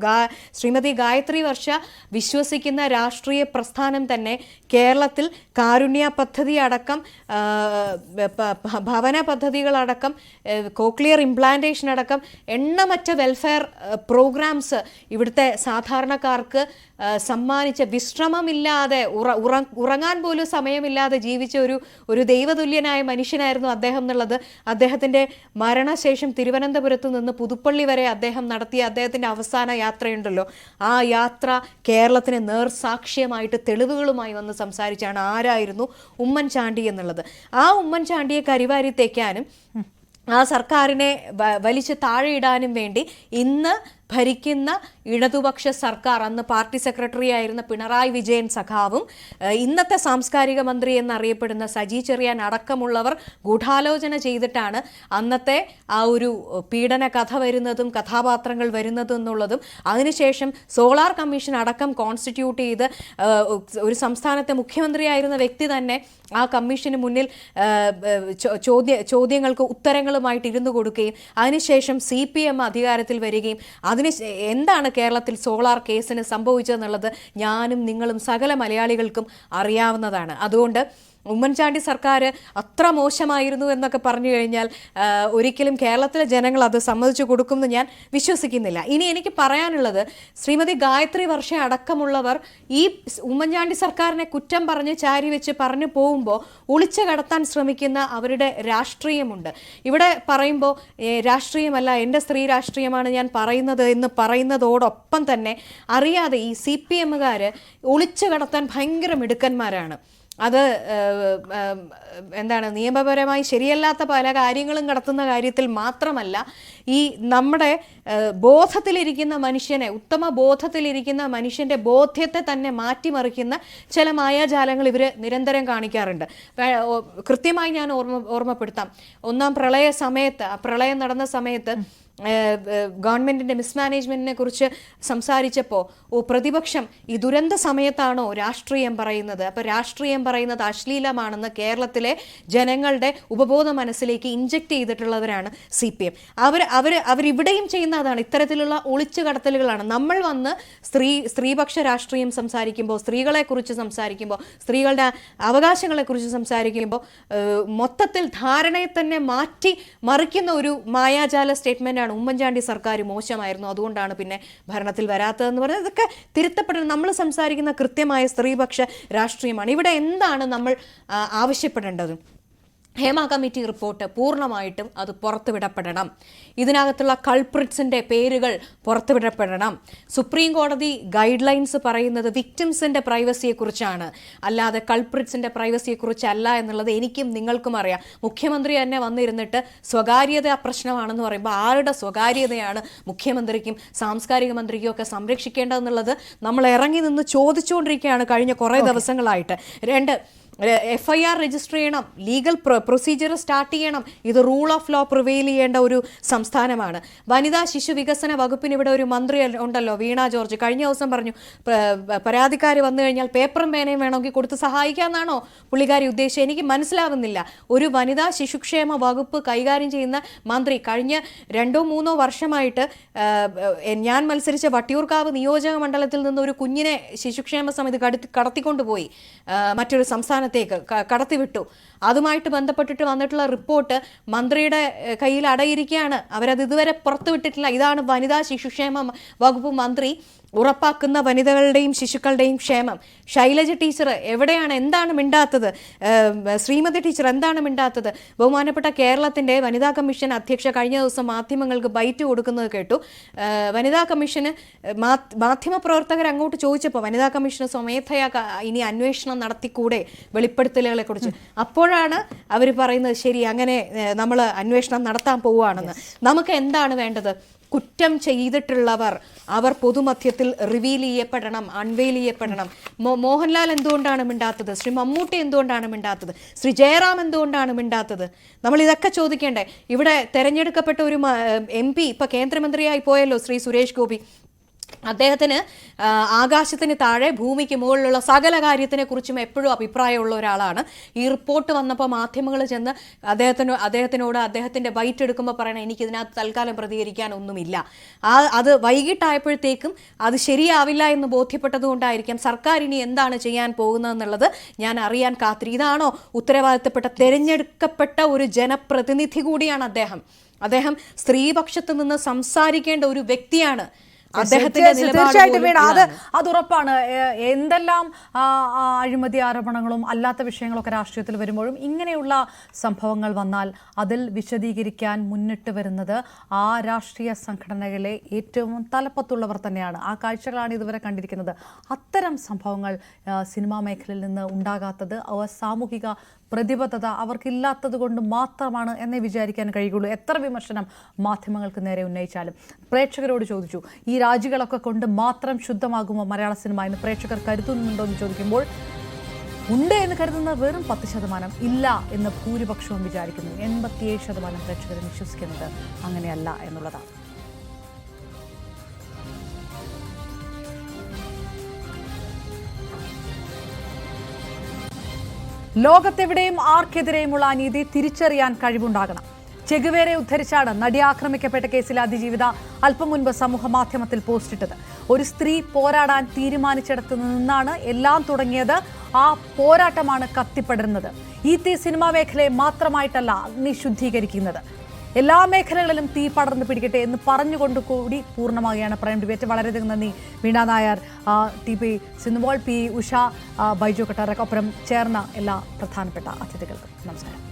ശ്രീമതി ഗായത്രി വർഷ വിശ്വസിക്കുന്ന രാഷ്ട്രീയ പ്രസ്ഥാനം തന്നെ കേരളത്തിൽ കാരുണ്യ പദ്ധതി അടക്കം, ഭവന പദ്ധതികളടക്കം, കോക്ലിയർ ഇംപ്ലാന്റേഷൻ അടക്കം എണ്ണമറ്റ വെൽഫെയർ പ്രോഗ്രാംസ് ഇവിടുത്തെ സാധാരണക്കാർക്ക് സമ്മാനിച്ച, വിശ്രമമില്ലാതെ ഉറങ്ങാൻ പോലും സമയമില്ലാതെ ജീവിച്ച ഒരു ദൈവതുല്യനായ മനുഷ്യനായിരുന്നു അദ്ദേഹം എന്നുള്ളത് അദ്ദേഹത്തിൻ്റെ മരണശേഷം തിരുവനന്തപുരത്ത് നിന്ന് പുതുപ്പള്ളി വരെ അദ്ദേഹം നടത്തിയ അദ്ദേഹത്തിൻ്റെ അവസാന യാത്രയുണ്ടല്ലോ, ആ യാത്ര കേരളത്തിന് നേർസാക്ഷ്യമായിട്ട് തെളിവുകളുമായി വന്ന് സംസാരിച്ചാണ് ആരായിരുന്നു ഉമ്മൻചാണ്ടി എന്നുള്ളത്. ആ ഉമ്മൻചാണ്ടിയെ കരിവാരി തേക്കാനും ആ സർക്കാരിനെ വലിച്ചു താഴെയിടാനും വേണ്ടി ഇന്ന് ഭരിക്കുന്ന ഇടതുപക്ഷ സർക്കാർ, അന്ന് പാർട്ടി സെക്രട്ടറി ആയിരുന്ന പിണറായി വിജയൻ സഖാവും ഇന്നത്തെ സാംസ്കാരിക മന്ത്രി എന്നറിയപ്പെടുന്ന സജി ചെറിയാൻ അടക്കമുള്ളവർ ഗൂഢാലോചന ചെയ്തിട്ടാണ് അന്നത്തെ ആ ഒരു പീഡന കഥ വരുന്നതും കഥാപാത്രങ്ങൾ വരുന്നതും എന്നുള്ളതും അതിനുശേഷം സോളാർ കമ്മീഷൻ അടക്കം കോൺസ്റ്റിറ്റ്യൂട്ട് ചെയ്ത് ഒരു സംസ്ഥാനത്തെ മുഖ്യമന്ത്രിയായിരുന്ന വ്യക്തി തന്നെ ആ കമ്മീഷന് മുന്നിൽ ചോദ്യങ്ങൾക്ക് ഉത്തരങ്ങളുമായിട്ട് ഇരുന്നു കൊടുക്കുകയും അതിനുശേഷം CPM അധികാരത്തിൽ വരികയും എന്താണ് കേരളത്തിൽ സോളാർ കേസിന് സംഭവിച്ചതെന്നുള്ളത് ഞാനും നിങ്ങളും സകല മലയാളികൾക്കും അറിയാവുന്നതാണ്. അതുകൊണ്ട് ഉമ്മൻചാണ്ടി സർക്കാർ അത്ര മോശമായിരുന്നു എന്നൊക്കെ പറഞ്ഞു കഴിഞ്ഞാൽ ഒരിക്കലും കേരളത്തിലെ ജനങ്ങൾ അത് സമ്മതിച്ചു കൊടുക്കുമെന്ന് ഞാൻ വിശ്വസിക്കുന്നില്ല. ഇനി എനിക്ക് പറയാനുള്ളത്, ശ്രീമതി ഗായത്രി വർഷ അടക്കമുള്ളവർ ഈ ഉമ്മൻചാണ്ടി സർക്കാരിനെ കുറ്റം പറഞ്ഞ് ചാരി വെച്ച് പറഞ്ഞു പോകുമ്പോൾ ഒളിച്ചു കടത്താൻ ശ്രമിക്കുന്ന അവരുടെ രാഷ്ട്രീയമുണ്ട്. ഇവിടെ പറയുമ്പോൾ രാഷ്ട്രീയമല്ല, എൻ്റെ സ്ത്രീ രാഷ്ട്രീയമാണ് ഞാൻ പറയുന്നത് എന്ന് പറയുന്നതോടൊപ്പം തന്നെ അറിയാതെ ഈ CPMകാർ ഒളിച്ചു കടത്താൻ ഭയങ്കര മിടുക്കന്മാരാണ്. അത് നിയമപരമായി ശരിയല്ലാത്ത പല കാര്യങ്ങളും കടത്തുന്ന കാര്യത്തിൽ മാത്രമല്ല, ഈ നമ്മുടെ ബോധത്തിലിരിക്കുന്ന മനുഷ്യനെ, ഉത്തമ ബോധത്തിലിരിക്കുന്ന മനുഷ്യൻ്റെ ബോധ്യത്തെ തന്നെ മാറ്റിമറിക്കുന്ന ചില മായാജാലങ്ങൾ ഇവർ നിരന്തരം കാണിക്കാറുണ്ട്. കൃത്യമായി ഞാൻ ഓർമ്മപ്പെടുത്താം. ഒന്നാം പ്രളയം നടന്ന സമയത്ത് ഗവൺമെന്റിന്റെ മിസ്മാനേജ്മെന്റിനെ കുറിച്ച് സംസാരിച്ചപ്പോൾ പ്രതിപക്ഷം ഈ ദുരന്ത സമയത്താണോ രാഷ്ട്രീയം പറയുന്നത്, അപ്പൊ രാഷ്ട്രീയം പറയുന്നത് അശ്ലീലമാണെന്ന് കേരളത്തിലെ ജനങ്ങളുടെ ഉപബോധ മനസ്സിലേക്ക് ഇഞ്ചക്ട് ചെയ്തിട്ടുള്ളവരാണ് CPM. അവരിവിടെയും ചെയ്യുന്ന അതാണ്, ഇത്തരത്തിലുള്ള ഒളിച്ചു കടത്തലുകളാണ്. നമ്മൾ വന്ന് സ്ത്രീപക്ഷ രാഷ്ട്രീയം സംസാരിക്കുമ്പോൾ, സ്ത്രീകളെ കുറിച്ച് സംസാരിക്കുമ്പോൾ, സ്ത്രീകളുടെ അവകാശങ്ങളെ കുറിച്ച് സംസാരിക്കുമ്പോൾ മൊത്തത്തിൽ ധാരണയെ തന്നെ മാറ്റി മറിക്കുന്ന ഒരു മായാജാല സ്റ്റേറ്റ്മെന്റ് ഉമ്മൻചാണ്ടി സർക്കാർ മോശമായിരുന്നു, അതുകൊണ്ടാണ് പിന്നെ ഭരണത്തിൽ വരാത്തതെന്ന് പറയുന്നത്. ഇതൊക്കെ തിരുത്തപ്പെടണം. നമ്മൾ സംസാരിക്കുന്ന കൃത്യമായ സ്ത്രീപക്ഷ രാഷ്ട്രീയമാണ്. ഇവിടെ എന്താണ് നമ്മൾ ആവശ്യപ്പെടേണ്ടത്? ഹേമ കമ്മിറ്റി റിപ്പോർട്ട് പൂർണ്ണമായിട്ടും അത് പുറത്തുവിടപ്പെടണം. ഇതിനകത്തുള്ള കൾപ്രിറ്റ്സിൻ്റെ പേരുകൾ പുറത്തുവിടപ്പെടണം. സുപ്രീം കോടതി ഗൈഡ് ലൈൻസ് പറയുന്നത് വിക്ടിംസിൻ്റെ പ്രൈവസിയെക്കുറിച്ചാണ്, അല്ലാതെ കൾപ്രിറ്റ്സിൻ്റെ പ്രൈവസിയെക്കുറിച്ചല്ല എന്നുള്ളത് എനിക്കും നിങ്ങൾക്കും അറിയാം. മുഖ്യമന്ത്രി തന്നെ വന്നിരുന്നിട്ട് സ്വകാര്യത പ്രശ്നമാണെന്ന് പറയുമ്പോൾ ആരുടെ സ്വകാര്യതയാണ് മുഖ്യമന്ത്രിക്കും സാംസ്കാരിക മന്ത്രിക്കും ഒക്കെ സംരക്ഷിക്കേണ്ടതെന്നുള്ളത് നമ്മൾ ഇറങ്ങി നിന്ന് ചോദിച്ചുകൊണ്ടിരിക്കുകയാണ് കഴിഞ്ഞ കുറേ ദിവസങ്ങളായിട്ട്. FIR രജിസ്റ്റർ ചെയ്യണം, ലീഗൽ പ്രൊസീജിയർ സ്റ്റാർട്ട് ചെയ്യണം. ഇത് റൂൾ ഓഫ് ലോ പ്രിവെയിൽ ചെയ്യേണ്ട ഒരു സംസ്ഥാനമാണ്. വനിതാ ശിശു വികസന വകുപ്പിന് ഇവിടെ ഒരു മന്ത്രി ഉണ്ടല്ലോ, വീണ ജോർജ്. കഴിഞ്ഞ ദിവസം പറഞ്ഞു പരാതിക്കാർ വന്നു കഴിഞ്ഞാൽ പേപ്പറും പേനയും വേണമെങ്കിൽ കൊടുത്ത് സഹായിക്കാമെന്നാണോ പുള്ളിക്കാരി ഉദ്ദേശിച്ചത്? എനിക്ക് മനസ്സിലാവുന്നില്ല. ഒരു വനിതാ ശിശുക്ഷേമ വകുപ്പ് കൈകാര്യം ചെയ്യുന്ന മന്ത്രി കഴിഞ്ഞ 2-3 വർഷമായിട്ട് ഞാൻ മത്സരിച്ച വട്ടിയൂർക്കാവ് നിയോജക മണ്ഡലത്തിൽ നിന്ന് ഒരു കുഞ്ഞിനെ ശിശുക്ഷേമ സമിതി കടത്തിക്കൊണ്ടുപോയി മറ്റൊരു സംസ്ഥാനത്തേക്ക് കടത്തിവിട്ടു. അതുമായിട്ട് ബന്ധപ്പെട്ടിട്ട് വന്നിട്ടുള്ള റിപ്പോർട്ട് മന്ത്രിയുടെ കയ്യിൽ അടയിരിക്കുകയാണ്. അവരത് ഇതുവരെ പുറത്തുവിട്ടിട്ടില്ല. ഇതാണ് വനിതാ ശിശുക്ഷേമ വകുപ്പ് മന്ത്രി ഉറപ്പാക്കുന്ന വനിതകളുടെയും ശിശുക്കളുടെയും ക്ഷേമം. ശൈലജ ടീച്ചർ എവിടെയാണ്, എന്താണ് മിണ്ടാത്തത്? ശ്രീമതി ടീച്ചർ എന്താണ് മിണ്ടാത്തത്? ബഹുമാനപ്പെട്ട കേരളത്തിന്റെ വനിതാ കമ്മീഷൻ അധ്യക്ഷ കഴിഞ്ഞ ദിവസം മാധ്യമങ്ങൾക്ക് ബൈറ്റ് കൊടുക്കുന്നത് കേട്ടു. വനിതാ കമ്മീഷന് മാധ്യമപ്രവർത്തകർ അങ്ങോട്ട് ചോദിച്ചപ്പോൾ വനിതാ കമ്മീഷന് സ്വമേധയാ ഇനി അന്വേഷണം നടത്തിക്കൂടെ വെളിപ്പെടുത്തലുകളെ കുറിച്ച്, അപ്പോഴാണ് അവർ പറയുന്നത് ശരി അങ്ങനെ നമ്മൾ അന്വേഷണം നടത്താൻ പോവുകയാണെന്ന്. നമുക്ക് എന്താണ് വേണ്ടത്? കുറ്റം ചെയ്തിട്ടുള്ളവർ അവർ പൊതുമധ്യത്തിൽ റിവീൽ ചെയ്യപ്പെടണം, അൺവെയിൽ ചെയ്യപ്പെടണം. മോഹൻലാൽ എന്തുകൊണ്ടാണ് മിണ്ടാത്തത്? ശ്രീ മമ്മൂട്ടി എന്തുകൊണ്ടാണ് മിണ്ടാത്തത്? ശ്രീ ജയറാം എന്തുകൊണ്ടാണ് മിണ്ടാത്തത്? നമ്മൾ ഇതൊക്കെ ചോദിക്കേണ്ടേ? ഇവിടെ തെരഞ്ഞെടുക്കപ്പെട്ട ഒരു MP ഇപ്പൊ കേന്ദ്രമന്ത്രിയായി പോയല്ലോ, ശ്രീ സുരേഷ് ഗോപി. അദ്ദേഹത്തിന് ആകാശത്തിന് താഴെ ഭൂമിക്ക് മുകളിലുള്ള സകല കാര്യത്തിനെ കുറിച്ചും എപ്പോഴും അഭിപ്രായമുള്ള ഒരാളാണ്. ഈ റിപ്പോർട്ട് വന്നപ്പോൾ മാധ്യമങ്ങൾ ചെന്ന് അദ്ദേഹത്തിനോട് അദ്ദേഹത്തിന്റെ ബൈറ്റ് എടുക്കുമ്പോൾ പറയണം എനിക്കിതിനകത്ത് തൽക്കാലം പ്രതികരിക്കാൻ ഒന്നുമില്ല. അത് വൈകിട്ടായപ്പോഴത്തേക്കും അത് ശരിയാവില്ല എന്ന് ബോധ്യപ്പെട്ടതുകൊണ്ടായിരിക്കാം സർക്കാർ ഇനി എന്താണ് ചെയ്യാൻ പോകുന്നതെന്നുള്ളത് ഞാൻ അറിയാൻ ഇതാണോ ഉത്തരവാദിത്തപ്പെട്ട തെരഞ്ഞെടുക്കപ്പെട്ട ഒരു ജനപ്രതിനിധി കൂടിയാണ് അദ്ദേഹം. അദ്ദേഹം സ്ത്രീപക്ഷത്ത് നിന്ന് സംസാരിക്കേണ്ട ഒരു വ്യക്തിയാണ്. തീർച്ചയായിട്ടും അത് ഉറപ്പാണ്. എന്തെല്ലാം അഴിമതി ആരോപണങ്ങളും അല്ലാത്ത വിഷയങ്ങളൊക്കെ രാഷ്ട്രീയത്തിൽ വരുമ്പോഴും ഇങ്ങനെയുള്ള സംഭവങ്ങൾ വന്നാൽ അതിൽ വിശദീകരിക്കാൻ മുന്നിട്ട് വരുന്നത് ആ രാഷ്ട്രീയ സംഘടനകളെ ഏറ്റവും തലപ്പത്തുള്ളവർ തന്നെയാണ്. ആ കാഴ്ചകളാണ് ഇതുവരെ കണ്ടിരിക്കുന്നത്. അത്തരം സംഭവങ്ങൾ സിനിമാ മേഖലയിൽ നിന്ന് ഉണ്ടാകാത്തത് സാമൂഹിക പ്രതിബദ്ധത അവർക്കില്ലാത്തത് കൊണ്ട് മാത്രമാണ് എന്നേ വിചാരിക്കാൻ കഴിയുള്ളൂ. എത്ര വിമർശനം മാധ്യമങ്ങൾക്ക് നേരെ ഉന്നയിച്ചാലും. പ്രേക്ഷകരോട് ചോദിച്ചു, ഈ രാജികളൊക്കെ കൊണ്ട് മാത്രം ശുദ്ധമാകുമോ മലയാള സിനിമ എന്ന് പ്രേക്ഷകർ കരുതുന്നുണ്ടോ എന്ന് ചോദിക്കുമ്പോൾ ഉണ്ട് എന്ന് കരുതുന്നത് വെറും 10%, ഇല്ല എന്ന് ഭൂരിപക്ഷവും വിചാരിക്കുന്നു. 87% പ്രേക്ഷകരും വിശ്വസിക്കുന്നത് അങ്ങനെയല്ല എന്നുള്ളതാണ്. ലോകത്തെവിടെയും ആർക്കെതിരെയുമുള്ള അനീതി തിരിച്ചറിയാൻ കഴിവുണ്ടാകണം. ചെഗുവേരെ ഉദ്ധരിച്ചാണ് നടി ആക്രമിക്കപ്പെട്ട കേസിലെ അതിജീവിത അല്പം മുൻപ് സമൂഹ മാധ്യമത്തിൽ പോസ്റ്റിട്ടത്. ഒരു സ്ത്രീ പോരാടാൻ തീരുമാനിച്ചിടത്തു നിന്നാണ് എല്ലാം തുടങ്ങിയത്. ആ പോരാട്ടമാണ് കത്തിപ്പടരുന്നത്. ഈ തീ സിനിമാ മേഖലയെ മാത്രമായിട്ടല്ല അഗ്നി ശുദ്ധീകരിക്കുന്നത്. എല്ലാ മേഖലകളിലും തീ പടർന്നു പിടിക്കട്ടെ എന്ന് പറഞ്ഞുകൊണ്ട് കൂടി പൂർണ്ണമാകുകയാണ് പ്രൈം ഡിബേറ്റ്. വളരെയധികം നന്ദി വീണ നായർ, TP സിന്ധുമോൾ, P ഉഷ, ബൈജു കട്ടാറക്കൊപ്പം ചേർന്ന എല്ലാ പ്രധാനപ്പെട്ട അതിഥികൾക്കും നമസ്കാരം.